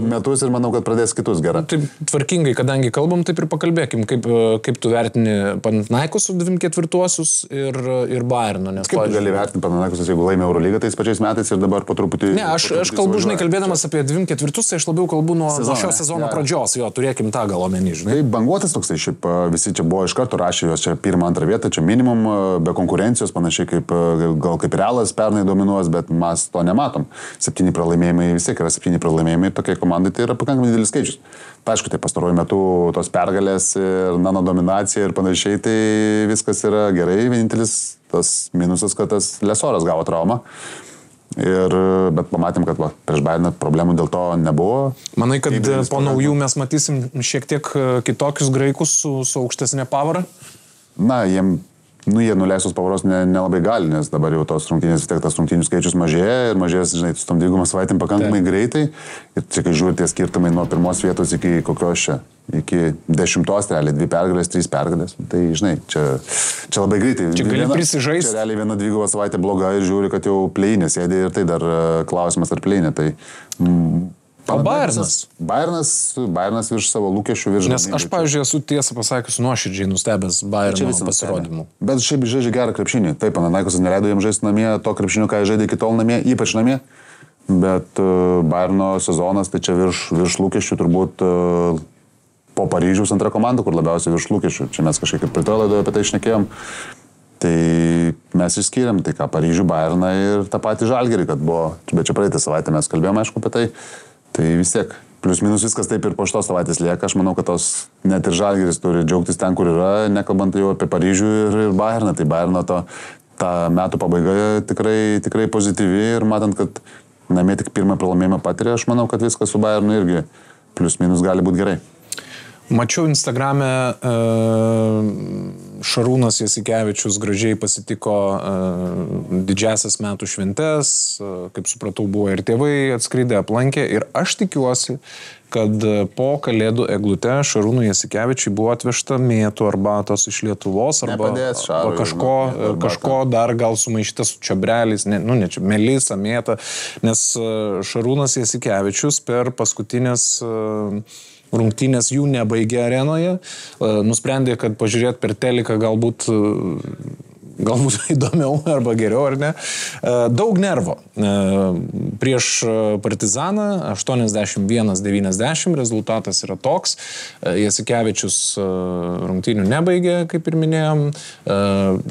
metus ir manau, kad pradės kitus gerą. Taip tvarkingai, kadangi kalbam, taip ir pakalbėkim, kaip tu vertini Panathinaikoso 24-uosius ir Bayerno. Kaip tu gali vertinti Panathinaikosas, jeigu laimė Eurolygą tais pačiais metais ir dabar po truputį... Ne, aš kalbu, žinai, kalbėdamas apie 24-us, tai aš labiau kalbu nuo šio sezono pradžios, jo, turėkim tą gal omeny, žinai. Tai banguotas toksai, šiaip visi čia buvo iš karto rašė jos čia pirmą, antrą vietą, čia minimum, be konkurencijos, panašiai gal kaip Realas pernai dominuos, bet mes to nematom. 7 pralaimėjimai, vis tiek yra 7 pralaimėjimai, tokiai komandai tai yra pakankamai didelis skaičius. Tai aišku, tai pastaruoju metu tos pergalės ir nano dominacija ir panašiai, tai viskas yra gerai, vienintelis tas minusas, kad tas Lesoras gavo traumą. Bet pamatėm, kad prieš Bayerną problemų dėl to nebuvo. Manai, kad po naujų mes matysim šiek tiek kitokius graikus su aukštesnė pavara? Na, jie nuleisus pavaros nelabai gali, nes dabar jau tos rungtynės, vis tiek tas rungtynių skaičius mažėja ir mažės, žinai, su tom dvigumą savaitėm pakankamai greitai. Ir čia, kai žiūri tie skirtumai nuo pirmos vietos iki kokios čia, iki 10, realiai 2 pergalės, 3 pergalės. Tai, žinai, čia labai greitai. Čia gali prisižaisti. Čia realiai viena dvigubą savaitę bloga ir žiūri, kad jau pleinė sėdė ir tai dar klausimas ar pleinė. Tai... O Bayernas virš savo lūkesčių, virš... Nes aš, pavyzdžiui, esu tiesą pasakius nuoširdžiai nustebęs Bayerno pasirodymu. Bet šiaip žaidžia gerą krepšinį. Taip, Panathinaikosas neleido jiems žaisti namie, to krepšinio, ką jie žaidė iki tol namie, ypač namie. Bet Bayerno sezonas, tai čia virš lūkesčių turbūt po Paryžiaus antra komanda, kur labiausiai virš lūkesčių. Čia mes kažkiek praeitoje laidoje apie tai šnekėjom. Tai mes išskyrėm tai ką Paryžių, Bayerną ir tą patį Žalgirį, kad buvo, bet čia praeitą savaitę mes kalbėjome, aišku, apie tai. Tai vis tiek, plius minus viskas taip ir po šitos savaitės lieka. Aš manau, kad net ir Žalgiris turi džiaugtis ten, kur yra, nekalbant jau apie Paryžių ir Bayerną. Tai Bayerno ta metų pabaiga tikrai pozityvi ir matant, kad namie tik pirmą pralaimėjimą patiria, aš manau, kad viskas su Bayernu irgi plius minus gali būti gerai. Mačiau Instagrame, Šarūnas Jasikevičius gražiai pasitiko didžiasias metų šventes, kaip supratau, buvo ir tėvai atskridę, aplankė ir aš tikiuosi, kad po kalėdų eglute Šarūnui Jasikevičiui buvo atvežta mėtų arbatos iš Lietuvos arba kažko dar gal sumaišyta su čiobreliais, melisa, mėta, nes Šarūnas Jasikevičius per paskutinės rungtynės jų nebaigė arenoje, nusprendė, kad pažiūrėti per teliką galbūt įdomiau arba geriau, ar ne. Daug nervo. Prieš Partizaną 81-90 rezultatas yra toks. Jasikevičius rungtynių nebaigė, kaip ir minėjom.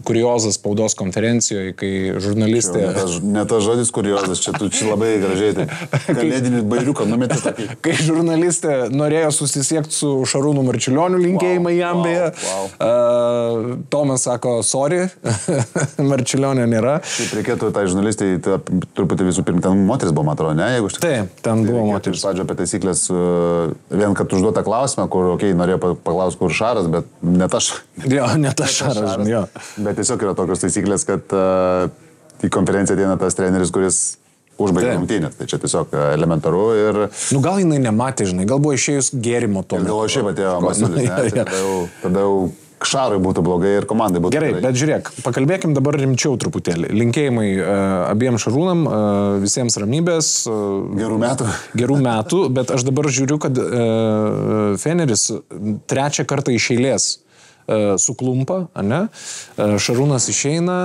Kuriozas spaudos konferencijoje, kai žurnalistė... Ne tas žodis kuriozas, čia labai gražiai. Tai kalėdinį bairiuką numetė tokį. Kai žurnalistė norėjo susisiekti su Šarūnu Marčiulioniu, linkėjimai jam beje. Tomas sako, sorry. Marčiulionio nėra. Taip reikėtų tai žurnalistai, truputį visų pirma, ten moteris buvo, man atrodo, ne? Jeigu Taip, ten buvo moteris. Pradžio apie taisyklės, vien kad užduotą klausimą, kur, norėjo paklausti, kur Šaras, bet ne tas. Jo, ne tas Šaras, jo. Bet tiesiog yra tokios taisyklės, kad į konferenciją ateina tas treneris, kuris užbaigė rungtynės. Tai čia tiesiog elementaru ir... Nu gal jinai nematė, žinai, gal buvo išėjus gėrimo to. Gal šiaip atėjo Masiulis, tada jau Šarui būtų blogai ir komandai būtų gerai. Bet žiūrėk, pakalbėkim dabar rimčiau truputėlį. Linkėjimai abiem Šarūnam, visiems ramybės. Gerų metų, bet aš dabar žiūriu, kad Feneris 3 kartą iš eilės suklumpa, ne? Šarūnas išeina.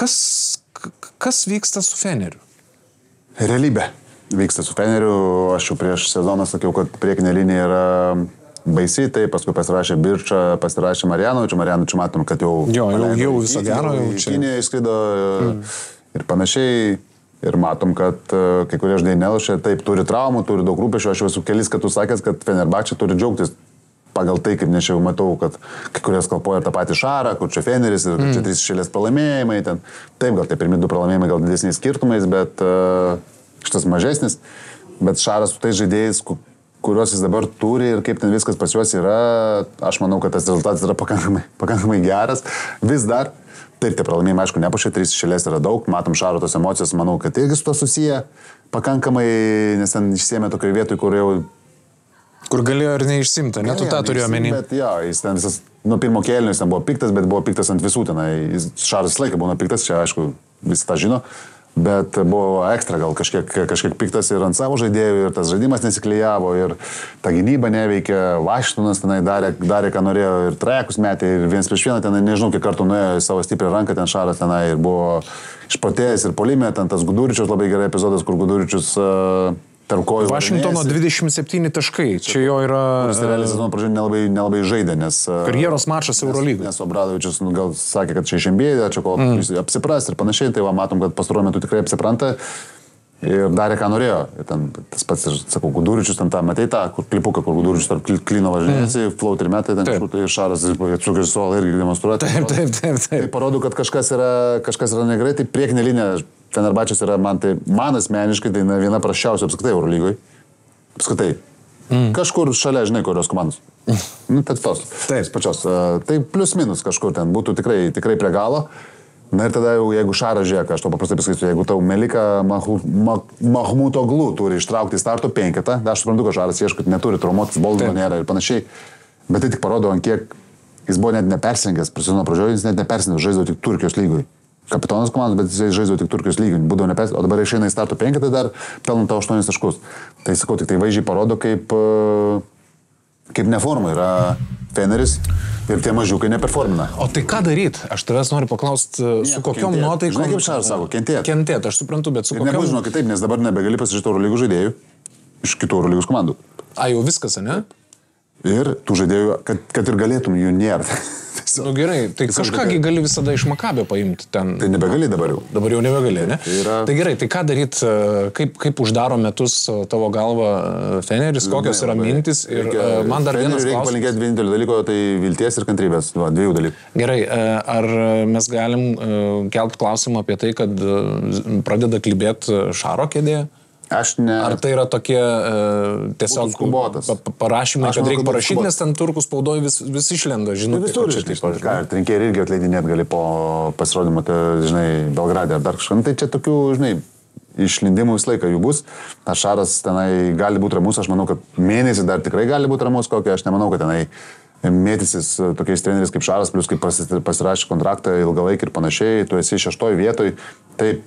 Kas vyksta su Feneriu? Realybė vyksta su Feneriu. Aš jau prieš sezoną sakiau, kad priekinė linija yra baisi, tai paskui pasirašė Birčą, pasirašė Marjanovičių, matom, kad jau viso gero. Kinė išskrido ir panašiai. Ir matom, kad kai kurie žaidėjai nelaušia, taip turi traumų, turi daug rūpesčių. Aš jau esu kelis kartus sakęs, kad Fenerbahčė turi džiaugtis. Pagal tai, kaip nešiau, matau, kad kai kurie skalpoja tą patį Šarą, kur čia Feneris ir čia 3 šėlės pralaimėjimai. Ten. Taip, gal tai pirmi 2 pralaimėjimai, gal didesniais skirtumais, bet šitas mažesnis. Bet Šaras su tais žaidėjais, kuriuos jis dabar turi ir kaip ten viskas pas juos yra, aš manau, kad tas rezultatas yra pakankamai geras. Vis dar. Taip, tie pralaimėjimai, aišku, nepušė, 3 šėlės yra daug. Matom Šaro tos emocijos, manau, kad irgi su to susiję pakankamai, nes ten išsiėmė tokioje vietoje, kur jau... Kur galėjo ir neišsimta, ne tu tą turėjo omeny. Bet jo, jis ten visas, nuo pirmo kėlinio jis ten buvo piktas, bet buvo piktas ant visų tenai. Šaras laiką buvo piktas, čia aišku, visi tą žino, bet buvo ekstra gal kažkiek piktas ir ant savo žaidėjų, ir tas žaidimas nesiklijavo, ir ta gynyba neveikia, Vašingtonas tenai darė ką norėjo, ir trajekus metė, ir 1-1 tenai, nežinau, kiek kartų nuėjo į savo stiprią ranką, ten Šaras tenai ir buvo išprotėjęs ir polime, ten tas Guduričius labai gerai epizodas, kur Guduričius... Vašingtono 27 taškai, čia jo yra... Kuris realiai sezono pradžioje nelabai žaidė, nes... Karjeros mačas Eurolygoje. Nes Obradovičius gal sakė, kad čia išėmbėjo, čia kol apsipras ir panašiai, tai va matom, kad pastaruoju metu tikrai apsipranta ir darė, ką norėjo. Ir ten tas pats, sakau, Guduričius, ten tą, matei tą, kur klipuką, kur Guduričius tarp klino važinėsi, floaterį metai, ten kažkur tai Šaras atsukė suolą irgi demonstruoti. Taip. Tai parodo, kad kažkas yra negerai, tai priekinė linija Fenerbahčės yra, man asmeniškai, tai viena prasčiausia apskritai Eurolygoje. Apskritai. Kažkur šalia, žinai, kurios komandos. Tad tos. Taip. Pačios. Tai plius minus kažkur ten būtų tikrai prie galo. Na ir tada jau, jeigu Šaras žiūrėk, aš to paprastai pasakysiu, jeigu tau Melika Mahmutoglu turi ištraukti starto 5, aš suprantu, kad Šaras ieško, neturi traumuotis, Boldino nėra ir panašiai. Bet tai tik parodo, ant kiek jis buvo net nepersirengęs, sezono pradžioje jis net nepersirengęs, žaisdavo tik Turkijos lygoj. Kapitonas komandos, bet jis žaisdavo tik Turkijos lygoj, būdavo nepersirengęs, o dabar išeina į starto 5, tai dar pelno tau 8 taškus. Tai sakau, tik tai vaizdžiai parodo, kaip neforma yra Feneris ir tie mažiukai neperformina. O tai ką daryti? Aš tavęs noriu paklausti, su kokiom nuotaikom... Žinai, kaip Šaras sako, kentėt. Kentėt, aš suprantu, bet su kokiom... Nebus, žinok, kitaip, nes dabar nebegali pasižiūrėti Eurolygos žaidėjų iš kitų Eurolygos komandų. Jau viskas, ne? Ir tų žaidėjų, kad ir galėtum, jų nėra. Nu gerai, tai kažkągi gali visada iš Makabio paimti ten. Tai nebegali dabar jau. Dabar jau nebegali, ne? Tai gerai, tai ką daryti, kaip uždaro metus tavo galva Feneris, kokios yra mintis ir man dar vienas klausimas. Reikia palinkėti vienintelį dalyko, tai vilties ir kantrybės, dviejų dalykų. Gerai, ar mes galim kelti klausimą apie tai, kad pradeda klibėti Šaro kėdė? Aš ne... Ar tai yra tokie tiesiog parašymai, kad reikia parašyti, nes ten turkų spaudoje vis išlenda, žinau. Tai visur išlenda. Ką, trinkėjai irgi atleidinėt gali po pasirodymo, tai, žinai, Belgrade ar dar kažką. Tai čia tokių, žinai, išlindimų visą laiką jų bus. Tas Šaras tenai gali būti ramus, aš manau, kad mėnesį dar tikrai gali būti ramus kokį, aš nemanau, kad tenai mėtysis tokiais treneriais kaip Šaras, plus kaip pasirašė kontraktą ilgalaikį ir panašiai, tu esi 6 vietoj, taip,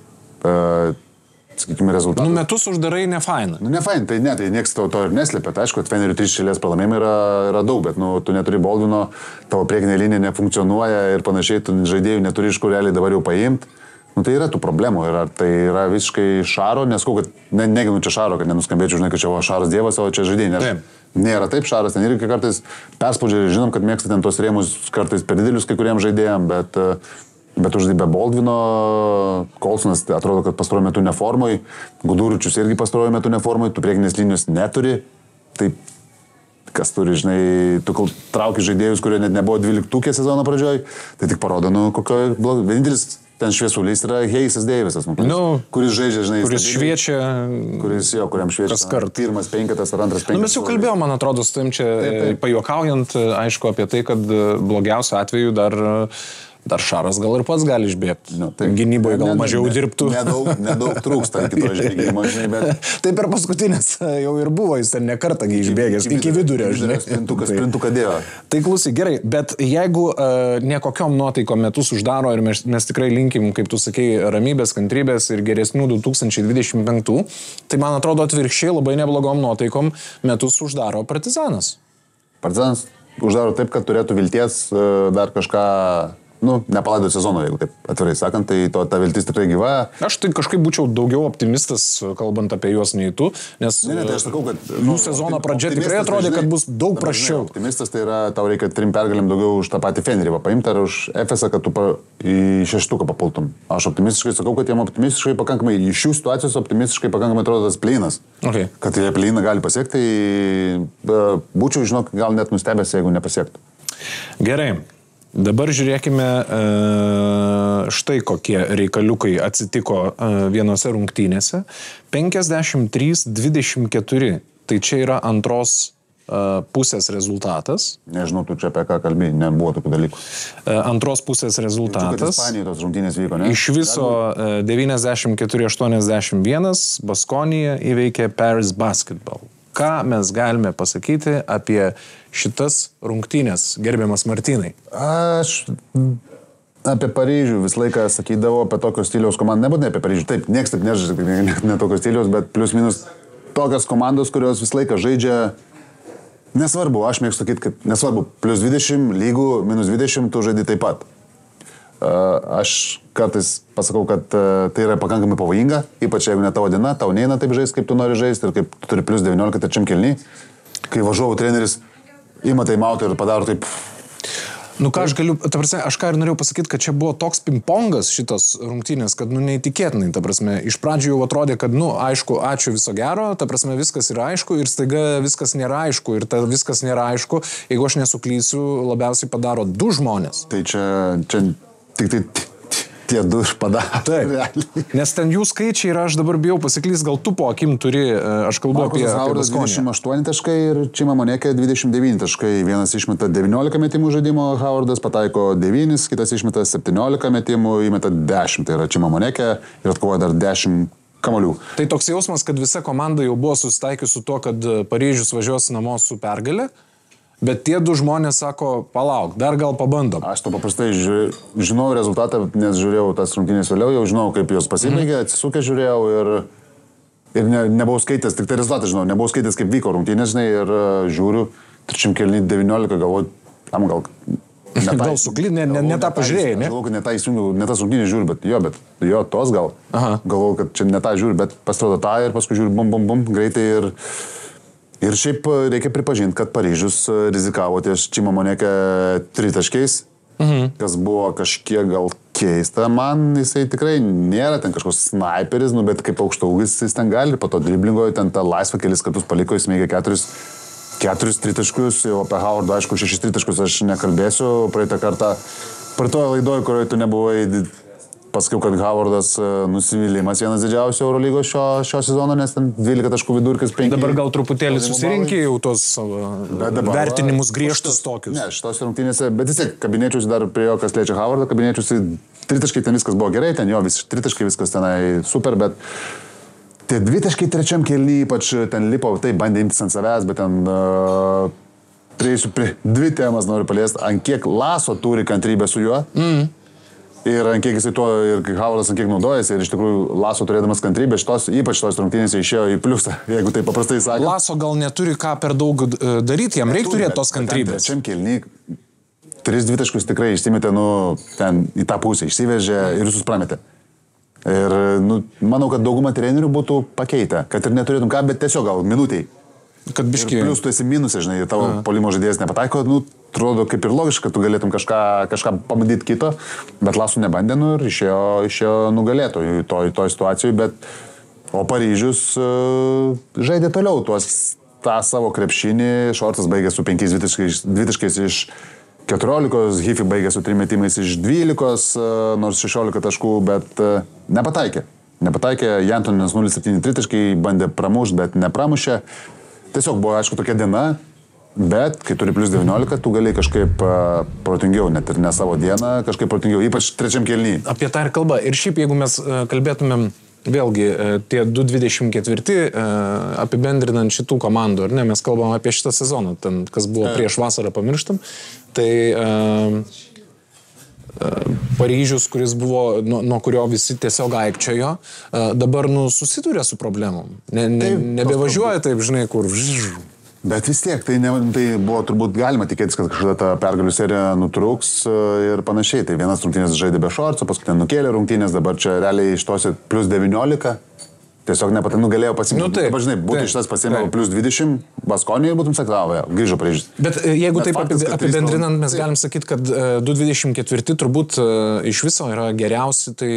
sakykime, rezultatų. Nu, metus uždarai ne faina. Nu, ne faina, tai ne, tai nieks to ir neslėpia. Tai aišku, kad Fenerių 3 šėlės pralaimėjimai yra daug, bet nu, tu neturi Boldvino, tavo priekinė linija nefunkcionuoja ir panašiai, tu žaidėjų neturi iš kur realiai dabar jau paimti. Nu, tai yra tų problemų ir ar tai yra visiškai Šaro, neskau, kad neginu čia Šaro, kad nenuskambėčiau, žinai, kad čia Šaras dievas, o čia žaidėjai. Nėra taip, Šaras ten irgi kartais perspaudžia ir žinom, kad mėgsta ten tos rėmus kartais per didelius kai kuriems žaidėjams, bet uždai be Boldvino, Kolsonas atrodo, kad pastaruoju metu neformoj, Guduričius irgi pastaruoju metu neformoj, tu priekinės linijos neturi, tai kas turi, žinai, tu trauki žaidėjus, kurie net nebuvo 12 sezono pradžioj, tai tik parodo, nu, kokio blogo. Vienintelis ten šviesulys yra Heisas Deivisas, kuris žaidžia, žinai, kuris šviečia, kuriam šviečia kaskart. Pirmas penketas ar antras penketas. Nu, mes jau kalbėjome, man atrodo, su tavim čia pajuokaujant, aišku, apie tai, kad blogiausiu atveju dar Šaras gal ir pats gali išbėgti. Nu, tai gynyboje gal mažiau dirbtų. Nedaug trūksta kito žaidimo, žinai, bet... Tai per paskutinės jau ir buvo, jis ten nekartą išbėgęs, iki vidurio, žinai. Sprintuką dėjo. Tai klausy, gerai, bet jeigu nekokiom nuotaikom metus uždaro ir mes tikrai linkim, kaip tu sakei, ramybės, kantrybės ir geresnių 2025, tai man atrodo atvirkščiai labai neblogom nuotaikom metus uždaro Partizanas. Partizanas uždaro taip, kad turėtų vilties dar kažką... Nu, nepalaido sezono, jeigu taip atvirai sakant, tai ta viltis tikrai gyva. Aš tai kažkaip būčiau daugiau optimistas, kalbant apie juos nei tu, nes tai aš sakau, kad jų sezono pradžia tikrai atrodė, kad bus daug prasčiau. Optimistas tai yra, tau reikia 3 pergalėm daugiau už tą patį Fenerį paimti ar už Efesą, kad tu į 6 papultum. Aš optimistiškai sakau, kad jiem optimistiškai pakankamai, iš šių situacijos optimistiškai pakankamai atrodo tas plynas. Okay. Kad jie plyną gali pasiekti, tai būčiau, žinok, gal net nustebęs, jeigu nepasiektų. Gerai. Dabar žiūrėkime, štai kokie reikaliukai atsitiko vienose rungtynėse. 53-24. Tai čia yra antros pusės rezultatas. Nežinau, tu čia apie ką kalbėjai, nebuvo tokių dalykų. Antros pusės rezultatas. Ispanijoje tos rungtynės vyko, ne? Iš viso 94-81 Baskonija įveikė Paris Basketball. Ką mes galime pasakyti apie šitas rungtynės, gerbiamas Martynai? Aš apie Paryžių visą laiką sakydavau apie tokios stiliaus komandą, nebūtinai apie Paryžių, taip, nieks taip nežaidžia, ne tokios stiliaus, bet plius minus tokios komandos, kurios visą laiką žaidžia, nesvarbu, aš mėgstu sakyti, kad nesvarbu, plus 20, lygų, minus 20, tu žaidži taip pat. Aš kartais pasakau, kad tai yra pakankamai pavojinga, ypač jeigu ne tavo diena, tau neina taip žaisti, kaip tu nori žaisti ir kaip tu turi plus 19 trečiam kelny, kai važiuoju treneris ima taimautą ir padaro taip. Nu ką aš galiu, ta prasme, aš ką ir norėjau pasakyti, kad čia buvo toks pingpongas šitos rungtynės, kad neįtikėtinai, ta prasme, iš pradžių jau atrodė, kad, aišku, ačiū viso gero, ta prasme, viskas yra aišku ir staiga viskas nėra aišku ir viskas nėra aišku, jeigu aš nesuklysiu, labiausiai padaro 2 žmonės. Tai čia tik tai tie 2 iš padaro. Taip, nes ten jų skaičiai ir aš dabar bijau pasiklys, gal tu po akim turi, aš kalbu apie Baskonį. 28 taškai ir Čimamonekė 29 taškai. Vienas išmeta 19 metimų žaidimo, Howardas pataiko 9, kitas išmeta 17 metimų, įmeta 10. Tai yra Čimamonekė ir atkovoja dar 10 kamolių. Tai toks jausmas, kad visa komanda jau buvo susitaikiusi su tuo, kad Paryžius važiuos namo su pergale. Bet tie 2 žmonės sako, palauk, dar gal pabandom. Aš to paprastai žinau rezultatą, nes žiūrėjau tas rungtynės vėliau, jau žinau, kaip jos pasibaigė, atsisukė žiūrėjau ir nebuvau skaitęs, tik tai rezultatą žinau, nebuvau skaitęs, kaip vyko rungtynės, žinai, ir žiūriu, trečiam kelny 19, galvoju, tam gal... Gal suklydė, ne tą pažiūrėjai, ne? Galvoju, kad ne tą įsijungiau, ne tas rungtynės žiūriu, bet jo, tos gal. Galvoju, kad čia ne tą žiūriu, bet pasirodo tą ir paskui žiūriu, bum, greitai ir šiaip reikia pripažinti, kad Paryžius rizikavo ties Čimamonekė 3 taškais, kas buvo kažkiek gal keista. Man jisai tikrai nėra ten kažkoks sniperis, bet kaip aukštaugis jis ten gali, po to driblingoje ten tą laisvą kelis kartus paliko, jis mėgė 4 tritaškus, jau apie Howardą, aišku, 6 tritaškus aš nekalbėsiu. Praeitą kartą, praeitoje laidoje, kurioje tu nebuvai, pasakiau, kad Howardas nusivylimas vienas didžiausių Eurolygos šio sezono, nes ten 12 taškų vidurkis 5. Dabar gal truputėlį susirinkė jau tos vertinimus griežtus tokius. Ne, šitos rungtynėse, bet vis tiek kabinėčiausi dar prie jo, kas liečia Howardą, kabinėčiausi 3 taškai, ten viskas buvo gerai, ten jo 3 taškai viskas tenai super, bet tie 2 taškai trečiam kelny, ypač ten lipo, tai bandė imtis ant savęs, bet ten prieisiu prie 2 temas noriu paliesti, ant kiek Laso turi kantrybę su juo. Ir ant kiek jisai to, ir Howardas ant kiek naudojasi, ir iš tikrųjų Laso turėdamas kantrybę, ypač tos rungtynėse išėjo į pliusą, jeigu tai paprastai sakant. Laso gal neturi ką per daug daryti, jam reikia turėti tos kantrybės. Trečiam kelny 3 dvitaškus tikrai išsimetė, ten į tą pusę, išsivežė ir visus prametė. Ir, manau, kad dauguma trenerių būtų pakeitę, kad ir neturėtum ką, bet tiesiog gal minutiai. Kad biškiai. Plius tu esi minusė, žinai, tavo polimo žaidėjas nepataiko, atrodo kaip ir logiška, kad tu galėtum kažką pabandyti kito, bet Lasų nebandė, ir išėjo nugalėtojų toj situacijai, bet o Paryžius žaidė toliau tuos tą savo krepšinį, Šortas baigė su 5 dvitaškais iš 14, Hifi baigė su 3 metimais iš 12, nors 16 taškų, bet nepataikė. Nepataikė, Jantonis 0,7 tritaškai, bandė pramušti, bet nepramušė. Tiesiog buvo, aišku, tokia diena, bet kai turi plus 19, tu gali kažkaip protingiau, net ir ne savo dieną, kažkaip protingiau, ypač trečiam kėliny. Apie tą ir kalba. Ir šiaip, jeigu mes kalbėtumėm vėlgi, tie 2.24 apibendrinant šitų komandų, ar ne, mes kalbam apie šitą sezoną, ten, kas buvo prieš vasarą, pamirštam, tai Paryžius, kuris buvo, nuo kurio visi tiesiog aikčiojo, dabar susiduria su problemom. Nebevažiuoja taip, žinai, kur... Bet vis tiek, tai buvo turbūt galima tikėtis, kad kažkada ta pergalių serija nutrūks ir panašiai. Tai vienas rungtynės žaidė be Šorco, paskui ten nukėlė rungtynės, dabar čia realiai iš tos plus 19. Tiesiog galėjo pasimti. Dabar, žinai, būtų šitas pasimti plus 20, Baskonį ir būtum sakavę, grįžo Paryžius. Bet jeigu taip apibendrinant, mes galim sakyti, kad 2.24 turbūt iš viso yra geriausi tai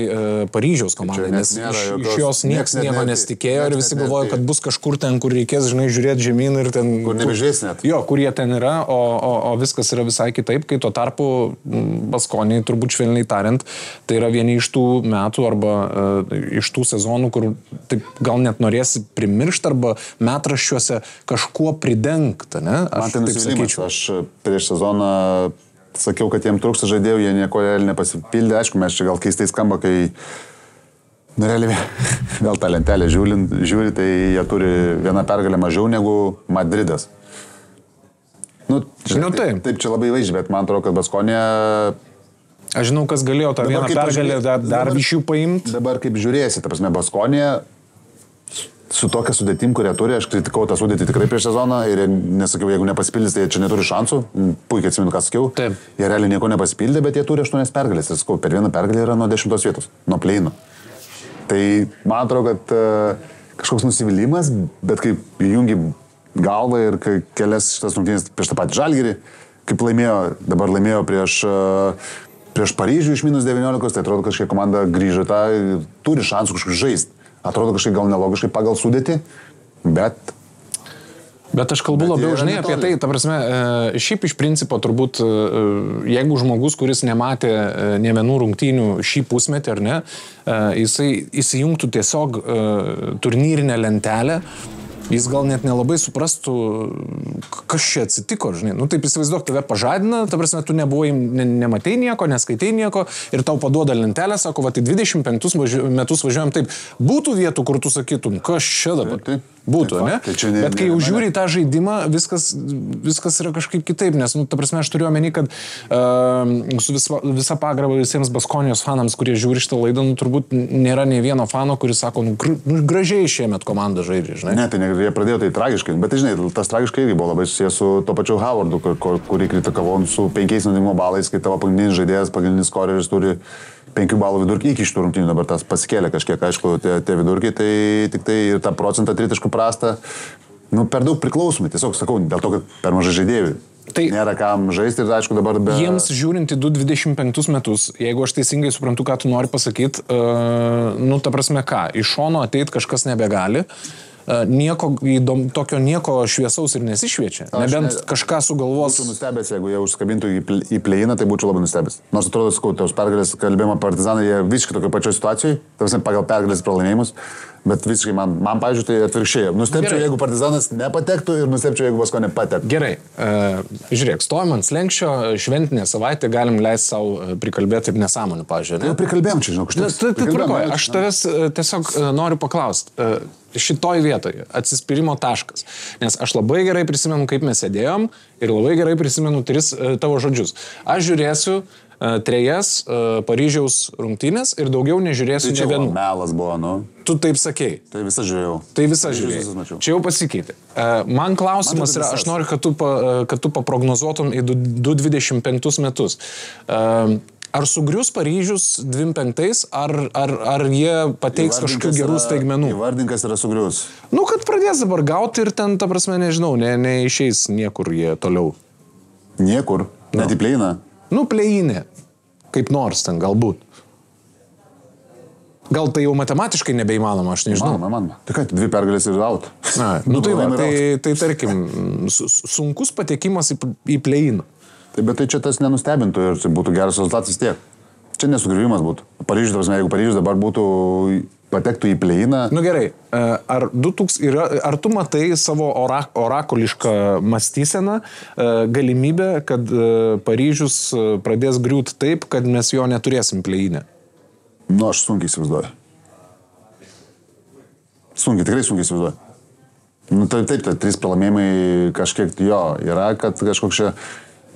Paryžiaus komandai, nes iš jos nieks nieko nesitikėjo ir visi galvojo, kad bus kažkur ten, kur reikės, žinai, žiūrėti žemyn ir ten... Kur nebežiūrės net. Jo, kur jie ten yra, o viskas yra visai kitaip, kai tuo tarpu Baskonį, turbūt švelniai tariant, tai yra vieni iš tų metų arba iš tų sezonų, kur gal net norėsi primiršti arba metraščiuose kažkuo pridengti, ne? Man tai nusivylimas. Aš prieš sezoną sakiau, kad jiems trūksta žaidėjų, jie nieko realiai nepasipildė. Aišku, mes čia gal keistai skamba, kai realiai vėl tą lentelę žiūri, tai jie turi vieną pergalę mažiau negu Madridas. Taip, čia labai vaizdžiai, bet man atrodo, kad Baskonė... Aš žinau, kas galėjo tą vieną pergalę dar iš jų paimti. Dabar kaip žiūrėsi, ta prasme, Baskonė su tokia sudėtim, kurią turi, aš kritikau tą sudėtį tikrai prieš sezoną ir nesakiau, jeigu nepasipildys, tai čia neturi šansų, puikiai atsimenu, ką sakiau. Taip. Jie realiai nieko nepasipildė, bet jie turi 8 pergalės ir sakau, per vieną pergalę yra nuo 10 vietos, nuo pleino. Tai man atrodo, kad kažkoks nusivylimas, bet kaip jungi galvą ir kelias šitas rungtynės prieš tą patį Žalgirį, kaip dabar laimėjo prieš Paryžių iš -19, tai atrodo, kažkiek komanda grįžo tą, turi šansų kažkaip žaisti. Atrodo kažkaip gal nelogiškai pagal sudėtį, bet aš kalbu labiau, žinai, apie tai, ta prasme, šiaip iš principo turbūt, jeigu žmogus, kuris nematė nė vienų rungtynių šį pusmetį, ar ne, jisai įsijungtų tiesiog turnyrinę lentelę, jis gal net nelabai suprastų, kas čia atsitiko, žinai. Taip įsivaizduok, tave pažadina, ta prasme, tu nematei nieko, neskaitai nieko ir tau paduoda lentelę, sako, va, tai 25 metus važiuojam taip. Būtų vietų, kur tu sakytum, kas čia dabar? Būtų, ne? Bet kai jau žiūri tą žaidimą, viskas yra kažkaip kitaip, nes, ta prasme, aš turiu omeny, kad su visa pagarba visiems Baskonijos fanams, kurie žiūri šitą laidą, turbūt nėra nei vieno fano, kuris sako, gražiai šiemet komanda žaidžia, žinai. Ne, tai jie pradėjo tai tragiškai, bet, žinai, tas tragiškai irgi buvo labai susijęs su to pačiu Howardu, kurį kritikavo su 5 naudinimo balais, kai tavo pagrindinis žaidėjas, pagrindinis skoreris turi 5 balų vidurkį iki šitų rungtynių, dabar tas pasikėlė kažkiek, aišku, tie vidurkiai, tai tik tai ir tą procentą tritaškų prastą, per daug priklausomai, tiesiog sakau, dėl to, kad per mažai žaidėjų. Tai nėra kam žaisti ir aišku dabar be... Jiems žiūrint į 2.25 metus, jeigu aš teisingai suprantu, ką tu nori pasakyti, ta prasme ką, iš šono ateit kažkas nebegali, nieko šviesaus ir nesišviečia. Nebent kažką sugalvos. Būčiau nustebęs, jeigu jie užskabintų į pleiną, tai būčiau labai nustebęs. Nors atrodo, sakau, tos pergalės kalbėjimo Partizanai, jie visiškai tokio pačioj situacijoj, pagal pergalės pralaimėjimus, bet visiškai man pavyzdžiui, tai atvirkščiai. Nustebčiau, jeigu Partizanas nepatektų ir nustebčiau, jeigu Baskonė patektų. Gerai. Žiūrėk, stovim ant slenkščio, šventinė savaitė, galim leisti savo prikalbėti ir nesąmonių, pavyzdžiui. Jau prikalbėjom čia, žinau, aš tavęs tiesiog noriu paklausti. Šitoj vietoje atsispyrimo taškas. Nes aš labai gerai prisimenu, kaip mes sėdėjom ir labai gerai prisimenu 3 tavo žodžius. Aš žiūrėsiu 3 Paryžiaus rungtynės ir daugiau nežiūrėsiu ne vienų. Melas buvo, Tu taip sakei. Tai visą žiūrėjau. Čia jau pasikeitė. Man klausimas yra, aš noriu, kad tu paprognozuotum į 2.25 metus. Ar sugrius Paryžius 25, ar jie pateiks kažkokių gerų staigmenų? Įvardinkas yra sugrius. Kad pradės dabar gauti ir ten, ta prasme, nežinau, neišeis niekur jie toliau. Niekur? Net į pleiną? Pleinė. Kaip nors ten, galbūt. Gal tai jau matematiškai nebeįmanoma, aš nežinau. Manoma. Tai ką, 2 pergalės ir out. Na, tai tarkim, sunkus patekimas į play-in. Tai bet tai čia tas nenustebintų ir tai būtų geras rezultatas tiek. Čia nesugriuvimas būtų. Paryžius, jeigu Paryžius dabar būtų patektų į play-iną. Nu gerai, ar tu matai savo orakolišką mąstyseną galimybę, kad Paryžius pradės griūt taip, kad mes jo neturėsim play-inę? Nu, aš sunkiai įsivaizduoju. Tikrai sunkiai įsivaizduoju. Nu, taip, 3 pralaimėjimai kažkiek jo yra, kad kažkoks čia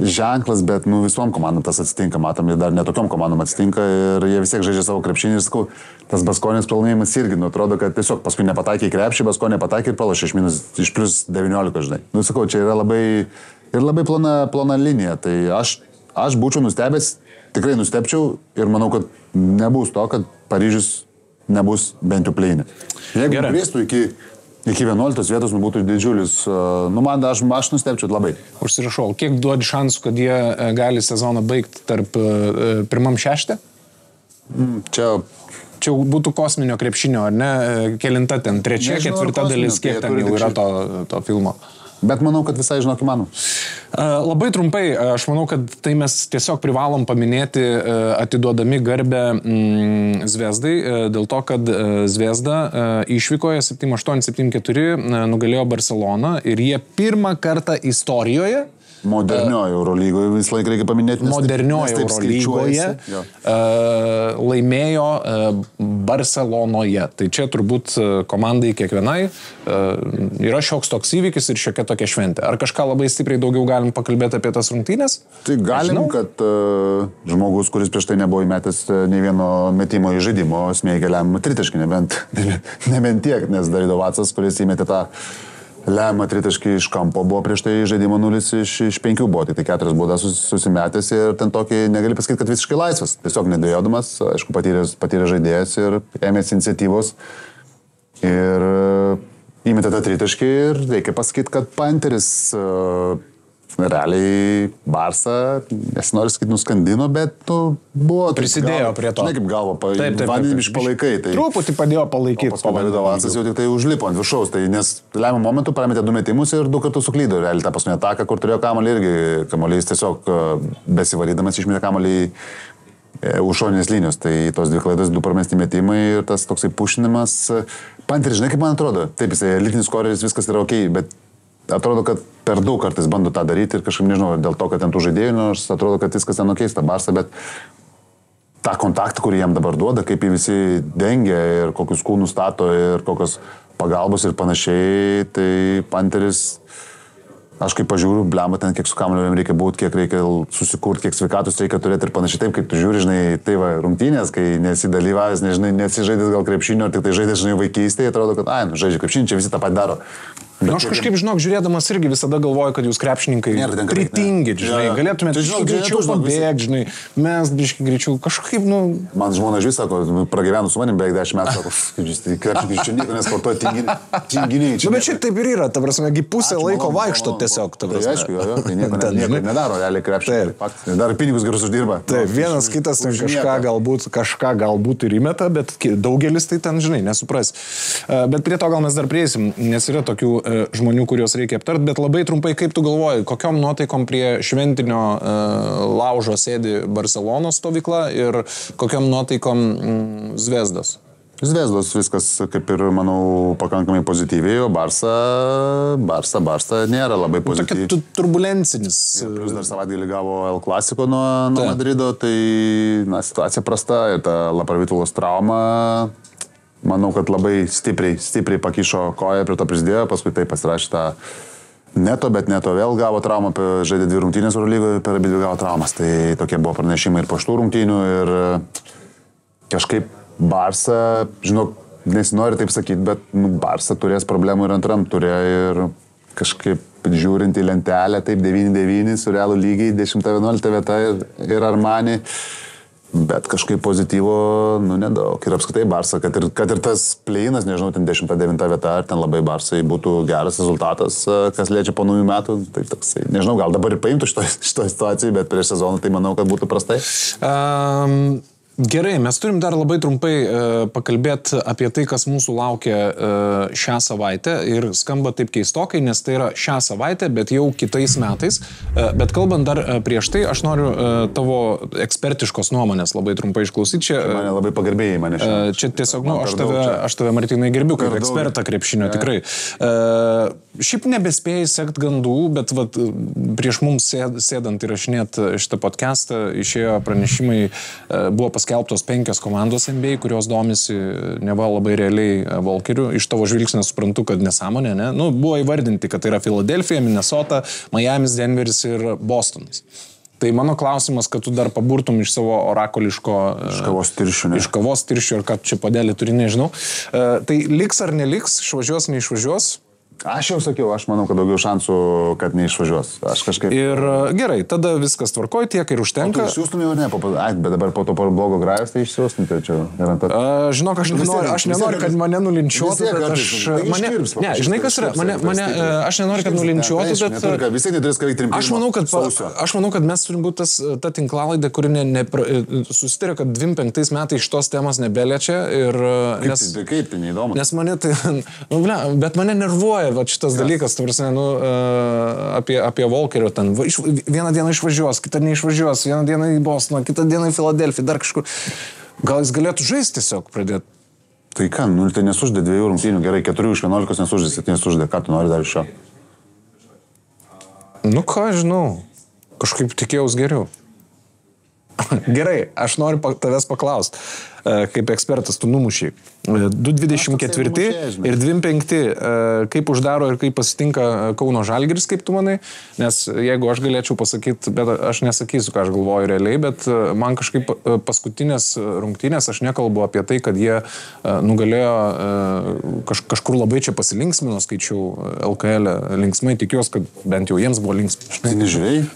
ženklas, bet nu, visom komandom tas atsitinka, matom, ir dar netokiom komandom atsitinka ir jie vis tiek žaidžia savo krepšinį ir sakau, tas Baskonės pralaimėjimas irgi, nu, atrodo, kad tiesiog paskui nepataikė į krepšį, Baskonė pataikė ir pralošė iš plus 19, žinai. Nu, sakau, čia yra labai plona linija, tai aš būčiau nustebęs, tikrai nustebčiau ir manau, kad nebus to, kad Paryžius nebus bent jau play-ine. Jeigu grėstų iki 11 vietos, būtų didžiulis, nu man aš nustebčiau labai. Užsirašau, kiek duodi šansų, kad jie gali sezoną baigti tarp 1-6? Čia būtų kosminio krepšinio, ar ne? Kelinta ten, 3, 4 dalis, kiek ten jau yra to filmo. Bet manau, kad visai žinok įmanoma. Labai trumpai, aš manau, kad tai mes tiesiog privalom paminėti atiduodami garbę Zvezdai, dėl to, kad Zvezda išvykoje 7-8, 7-4 nugalėjo Barceloną ir jie pirmą kartą istorijoje modernioje Eurolygoje, visą laiką reikia paminėti, modernioje Eurolygoje laimėjo Barcelonoje. Tai čia turbūt komandai kiekvienai yra šioks toks įvykis ir šiokia tokia šventė. Ar kažką labai stipriai daugiau galim pakalbėti apie tas rungtynės? Tai galim, kad žmogus, kuris prieš tai nebuvo įmetęs nei vieno metimo į žaidimo, smėgė lemiamą tritaškį, nebent tiek, nes Davido Vacas, kuris įmetė tą lemiamą tritaškį iš kampo, buvo prieš tai žaidimo 0 iš 5 buvo, tai 4 buvo susimetęs ir ten tokį negali pasakyti, kad visiškai laisvas, tiesiog nedėjodamas, aišku, patyrė žaidėjas ir ėmėsi iniciatyvos ir įmetė tą tritaškį ir reikia pasakyti, kad Panteris realiai Barsą, nesinori sakyti, nuskandino, bet buvo... Prisidėjo prie to. Žinai, kaip galvo, vandenį išpalaikai. Tai truputį padėjo palaikyti. Paskui Davido Vacas jau tik tai užlipo ant viršaus, tai nes lemiamą momentu parametė 2 metimus ir 2 kartus suklydo. Realiai tą paskutinę ataką, kur turėjo kamuolį irgi, kamuolys tiesiog besivarydamas išmetė kamuolį už šoninės linijos. Tai tos 2 klaidos, 2 pramesti metimai ir tas toksai pušinimas. Panteris, žinai, kaip man atrodo, taip, jisai elitinis skoreris, viskas yra okei, bet atrodo, kad per daug kartais bando tą daryti ir kažkaip nežinau, dėl to, kad ten tų žaidėjų, nors atrodo, kad viskas ten okeista Barsą, bet tą kontaktą, kurį jam dabar duoda, kaip jį visi dengia ir kokius kūnus stato ir kokios pagalbos ir panašiai, tai Panteris, aš kaip pažiūriu, blemba ten, kiek su kamuoliu jam reikia būti, kiek reikia susikurti, kiek sveikatos reikia turėti ir panašiai, taip kaip tu žiūri, žinai, tai va, rungtynės, kai nesidalyvavęs, nežinai, nesižaidęs gal krepšinio, tik tai žaidęs, žinai, vaikystėje, atrodo, kad, žaidžia krepšinį, čia visi tą pat daro. Nu, aš kažkaip, žinok, žiūrėdamas irgi visada galvoju, kad jūs krepšininkai pritingit, žinai, galėtumėte greičiau pabėgti, žinai, mes biškai greičiau kažkaip, nu... Man žmona žvis, sako, pragyvenu su manim beveik 10 metų, sako, kaip jūs, tai krepšininkai čia nieko nesportuoja, tinginiai čia. Nu, bet šiaip taip ir yra, ta prasme, pusę laiko vaikšto tiesiog, ta prasme. Tai aišku, tai nieko nedaro, realiai krepšininkai, dar pinigus gerus uždirba. Taip, vienas kitas kažką galbūt ir įmeta, bet daugelis tai ten, žinai, nesupras. Bet prie to gal mes dar prieisim, nes yra tokių žmonių, kuriuos reikia aptart, bet labai trumpai, kaip tu galvoji, kokiom nuotaikom prie šventinio laužo sėdi Barcelonos stovykla ir kokiom nuotaikom Zvezdos? Zvezdos viskas, kaip ir, manau, pakankamai pozityviai, o Barsa nėra labai pozityviai. Tokia turbulencinis. Plius dar savaitgalį gavo El Clasico nuo Madrido, tai situacija prasta ir ta Lapravitulos trauma, manau, kad labai stipriai pakišo koją, prie to prisidėjo, paskui tai pasirašė tą Neto, bet Neto vėl gavo traumą, žaidė 2 rungtynės Eurolygoje, per abi 2 gavo traumas. Tai tokie buvo pranešimai ir po 8 rungtynių ir kažkaip Barsa, žinok, nesinori taip sakyti, bet Barsa turės problemų ir antram turėjo ir kažkaip žiūrint į lentelę, taip 9-9 su Realu lygiai, 10-11 vieta ir Armani. Bet kažkaip pozityvo, nedaug. Ir apskritai Barsa, kad ir tas play-inas, nežinau, ten 10-9 vieta, ar ten labai Barsai būtų geras rezultatas, kas liečia po naujų metų, tai toksai, nežinau, gal dabar ir paimtų šitoj situacijai, bet prieš sezoną tai manau, kad būtų prastai. Gerai, mes turim dar labai trumpai pakalbėti apie tai, kas mūsų laukia šią savaitę ir skamba taip keistokai, nes tai yra šią savaitę, bet jau kitais metais. Bet kalbant dar prieš tai, aš noriu tavo ekspertiškos nuomonės labai trumpai išklausyti. Čia mane labai pagarbėjai mane šiandien. Čia tiesiog, aš tave, Martynai, gerbiu kaip ekspertą krepšinio, tikrai. Šiaip nebespėjai sekti gandų, bet vat, prieš mums sėdant įrašinėti šitą podcastą išėjo pranešimai, buvo paskelbtos 5 komandos NBA, kurios domisi neva labai realiai Volkeriu. Iš tavo žvilgsnio suprantu, kad nesąmonė, ne? Nu, buvo įvardinti, kad tai yra Filadelfija, Minnesota, Miamis, Denveris ir Bostonas. Tai mano klausimas, kad tu dar paburtum iš savo orakoliško... Iš kavos tirščių, ne? Iš kavos tirščių, ar kad čia padelį turi, nežinau. Tai liks ar neliks, išvažiuos, neišvažiuos? Aš jau sakiau, aš manau, kad daugiau šansų, kad neišvažiuos. Aš kažkaip... Ir gerai, tada viskas tvarkoj, tiek ir užtenka. Tu išsiųstum jau ne, bet dabar po to blogo grajos, tai išsiųstum, tai čia garantuot. Žinok, aš nenoriu, kad mane nulinčiuotų, bet aš... Ne, žinai, kas yra? Aš nenoriu, kad nulinčiuotų, bet... Visi neturės ką veikti Aš manau, kad mes turim būti ta tinklalaidė, kuri susitarė, kad 25 metais šitos temos nebeliečia ir... Kaip tai neįdomu? Nes mane tai... Bet mane nervuoja va šitas dalykas, ta prasme, apie Volkerio ten. Vieną dieną išvažiuos, kitą neišvažiuos, vieną dieną į Bostoną, kitą dieną į Filadelfiją, dar kažkur. Gal jis galėtų žaisti tiesiog pradėti? Tai ką, tai nesuždė 2 rungtynių, gerai, 4 iš 11 nesuždė, 7 suždė, ką tu nori dar iš šio? Nu ką, žinau, kažkaip tikėjaus geriau. Gerai, aš noriu tavęs paklausti, kaip ekspertas, tu numušiai. 2.24 ir 2.5, kaip uždaro ir kaip pasitinka Kauno Žalgiris, kaip tu manai? Nes jeigu aš galėčiau pasakyti, bet aš nesakysiu, ką aš galvoju realiai, bet man kažkaip paskutinės rungtynės, aš nekalbu apie tai, kad jie nugalėjo kažkur labai čia pasilinksmino, skaičiau LKL linksmai, tikiuosi, kad bent jau jiems buvo linksmai. Tai nežiūrėjai?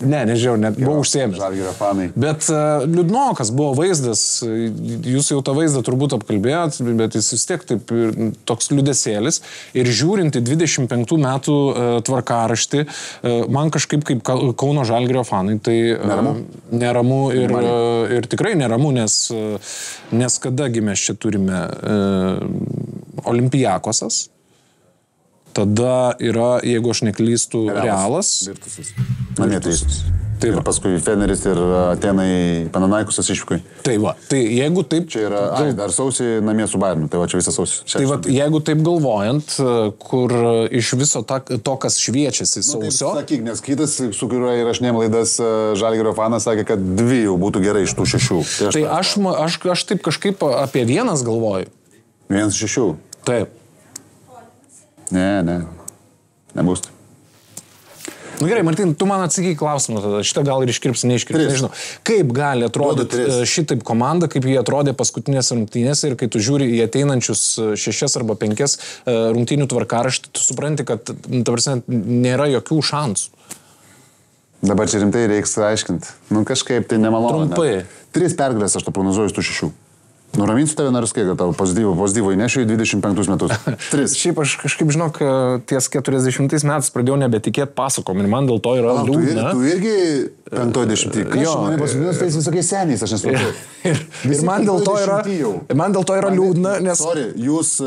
Ne, nežiūrėjau, net buvau užsiėmęs. Žalgirio fanai. Bet liūdnokas buvo vaizdas, jūs jau tą vaizdą turbūt apkalbėjot, bet jis vis tiek taip, toks liūdesėlis. Ir žiūrint į 25 metų tvarkaraštį, man kažkaip kaip Kauno Žalgirio fanai, tai neramu ir tikrai neramu, nes kadagi mes čia turime Olimpijakosas, tada yra, jeigu aš neklystu, Realas. Virtusas. Tai ir paskui Feneris ir Atenai Pananaikusas išvykui. Tai va, tai jeigu taip... Čia yra, dar sausį namie su Bayernu, tai va čia visą sausį. Tai va, jeigu taip galvojant, kur iš viso to, kas šviečiasi sausio... Taip, sakyk, nes kitas, su kuriuo įrašinėjom laidas, Žalgirio fanas sakė, kad 2 jau būtų gerai iš tų 6. Tai aš taip kažkaip apie 1 galvoju. 1 iš 6? Taip. Ne. Nebus. Nu gerai, Martin, tu man atsakyk klausimą tada, šitą gal ir iškirps, neiškirps, nežinau. Kaip gali atrodyti šitaip komanda, kaip jie atrodė paskutinės rungtynėse ir kai tu žiūri į ateinančius 6 arba 5 rungtynių tvarkaraštį, tu supranti, kad nėra jokių šansų. Dabar čia rimtai reiks aiškinti. Nu kažkaip tai nemalonu. Trumpai. 3 pergalės aš to prognozuoju iš tų 6. Nuraminsiu tave, nors kiek, tau pozityvo įnešiu į 25 metus. 3. Šiaip aš kažkaip žinau, ties 40 metais pradėjau nebetikėti pasakom ir man dėl to yra liūdna. Tu irgi 50. Kas mane pasidinus tais visokiais seniais, aš nesupratau. Ir man dėl to yra liūdna, nes... Sorry, jūs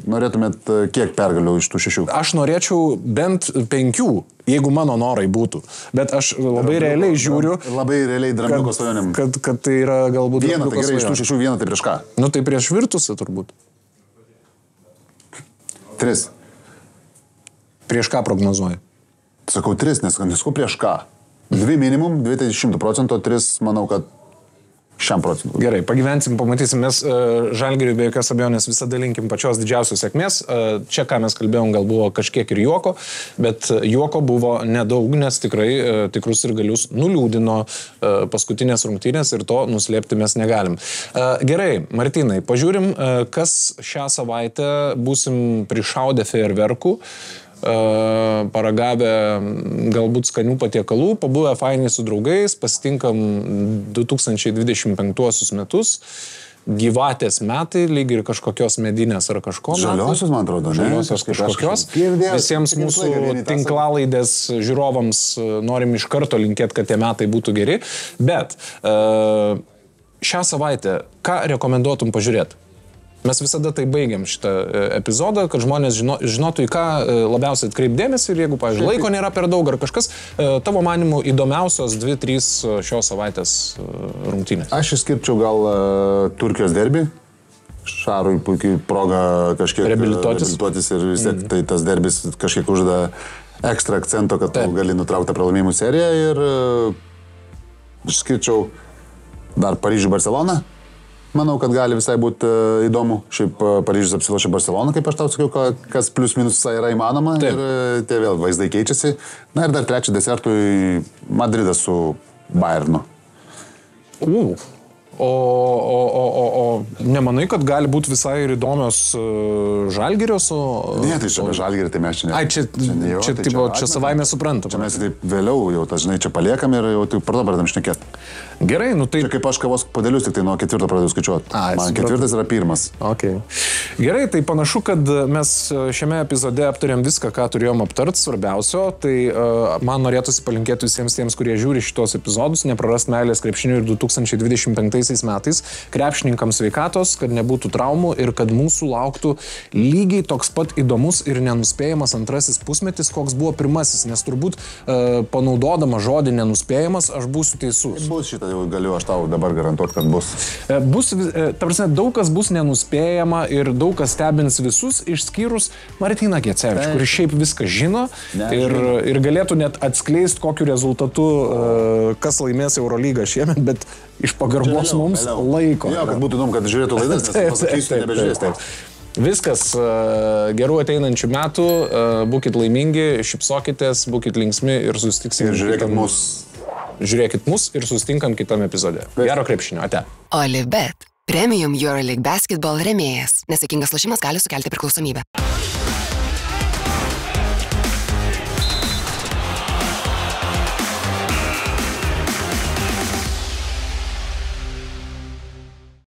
norėtumėt kiek pergalių iš tų 6? Aš norėčiau bent 5, jeigu mano norai būtų. Bet aš labai realiai žiūriu... Labai realiai drambliuko svajonėm. Kad tai yra galbūt... Vieną, tai gerai, iš tų 6 vieną, tai prieš ką? Nu tai prieš Virtusą turbūt. 3. Prieš ką prognozuoji? Sakau 3, nes nesakau prieš ką. 2 minimum, 2 tai 100%, 3 manau, kad 100%. Gerai, pagyvensim, pamatysim, mes Žalgiriui be jokios abejonės visada linkim pačios didžiausios sėkmės. Čia, ką mes kalbėjom, gal buvo kažkiek ir juoko, bet juoko buvo nedaug, nes tikrai tikrus ir galius nuliūdino paskutinės rungtynės ir to nuslėpti mes negalim. Gerai, Martynai, pažiūrim, kas šią savaitę būsim prišaudę fejerverkų, paragavę galbūt skanių patiekalų, pabuvę fainiai su draugais, pasitinkam 2025 metus, gyvatės metai, lyg ir kažkokios medinės ar kažko. Žaliosios, man atrodo, ne? Žaliosios kažkokios. Visiems mūsų tinklalaidės žiūrovams norim iš karto linkėti, kad tie metai būtų geri, bet šią savaitę, ką rekomenduotum pažiūrėti? Mes visada tai baigiam šitą epizodą, kad žmonės žinotų, į ką labiausiai atkreipdėmėsi ir jeigu, pavyzdžiui, laiko nėra per daug ar kažkas, tavo manimų įdomiausios 2-3 šios savaitės rungtynės. Aš išskirčiau gal Turkijos derbį. Šarui puikiai proga kažkiek reabilituotis ir vis tiek tai tas derbis kažkiek užda ekstra akcento, kad tu gali nutraukti pralaimėjimų seriją ir išskirčiau dar Paryžių-Barceloną. Manau, kad gali visai būti įdomu. Šiaip Paryžius apsilošė Barceloną, kaip aš tau sakiau, kas plius minus yra įmanoma. Taip. Ir tie vėl vaizdai keičiasi. Na ir dar trečią desertui Madridas su Bayernu. O nemanai, kad gali būti visai ir įdomios Žalgirio su... Ne, tai čia be Žalgirio, tai mes čia ne. Ai, čia savaime suprantam. Čia mes taip vėliau jau, žinai, čia paliekam ir jau taip pradedam šnekėti. Gerai, nu tai... Čia kaip aš kavos podėlius, tik tai nuo 4 pradėjau skaičiuoti. Man 4 yra 1. Okay. Gerai, tai panašu, kad mes šiame epizode aptarėm viską, ką turėjom aptart, svarbiausio. Tai man norėtųsi palinkėti visiems tiems, kurie žiūri šitos epizodus, neprarast meilės krepšiniui ir 2025 metais, krepšininkams sveikatos, kad nebūtų traumų ir kad mūsų lauktų lygiai toks pat įdomus ir nenuspėjamas antrasis pusmetis, koks buvo pirmasis, nes turbūt panaudodama žodį nenuspėjamas, aš būsiu teisus. Bus šitą jau galiu aš tau dabar garantuoti, kad bus. Ta prasme, daug kas bus nenuspėjama ir daug kas stebins visus, išskyrus Martyną Gecevičių, kuris šiaip viską žino ir galėtų net atskleisti, kokiu rezultatu kas laimės Eurolygą šiemet, bet iš pagarbos mums laiko. Jo, kad būtų įdomu, kad žiūrėtų laidas, nes pasakysiu, nebežiūrės. Viskas, gerų ateinančių metų, būkit laimingi, šypsokitės, būkit linksmi ir susitiksim. Ir Žiūrėkit mus ir susitinkam kitame epizode. Gero krepšinio, ate. Olivbet. Premium EuroLeague Basketball rėmėjas. Nesėkmingas lošimas gali sukelti priklausomybę.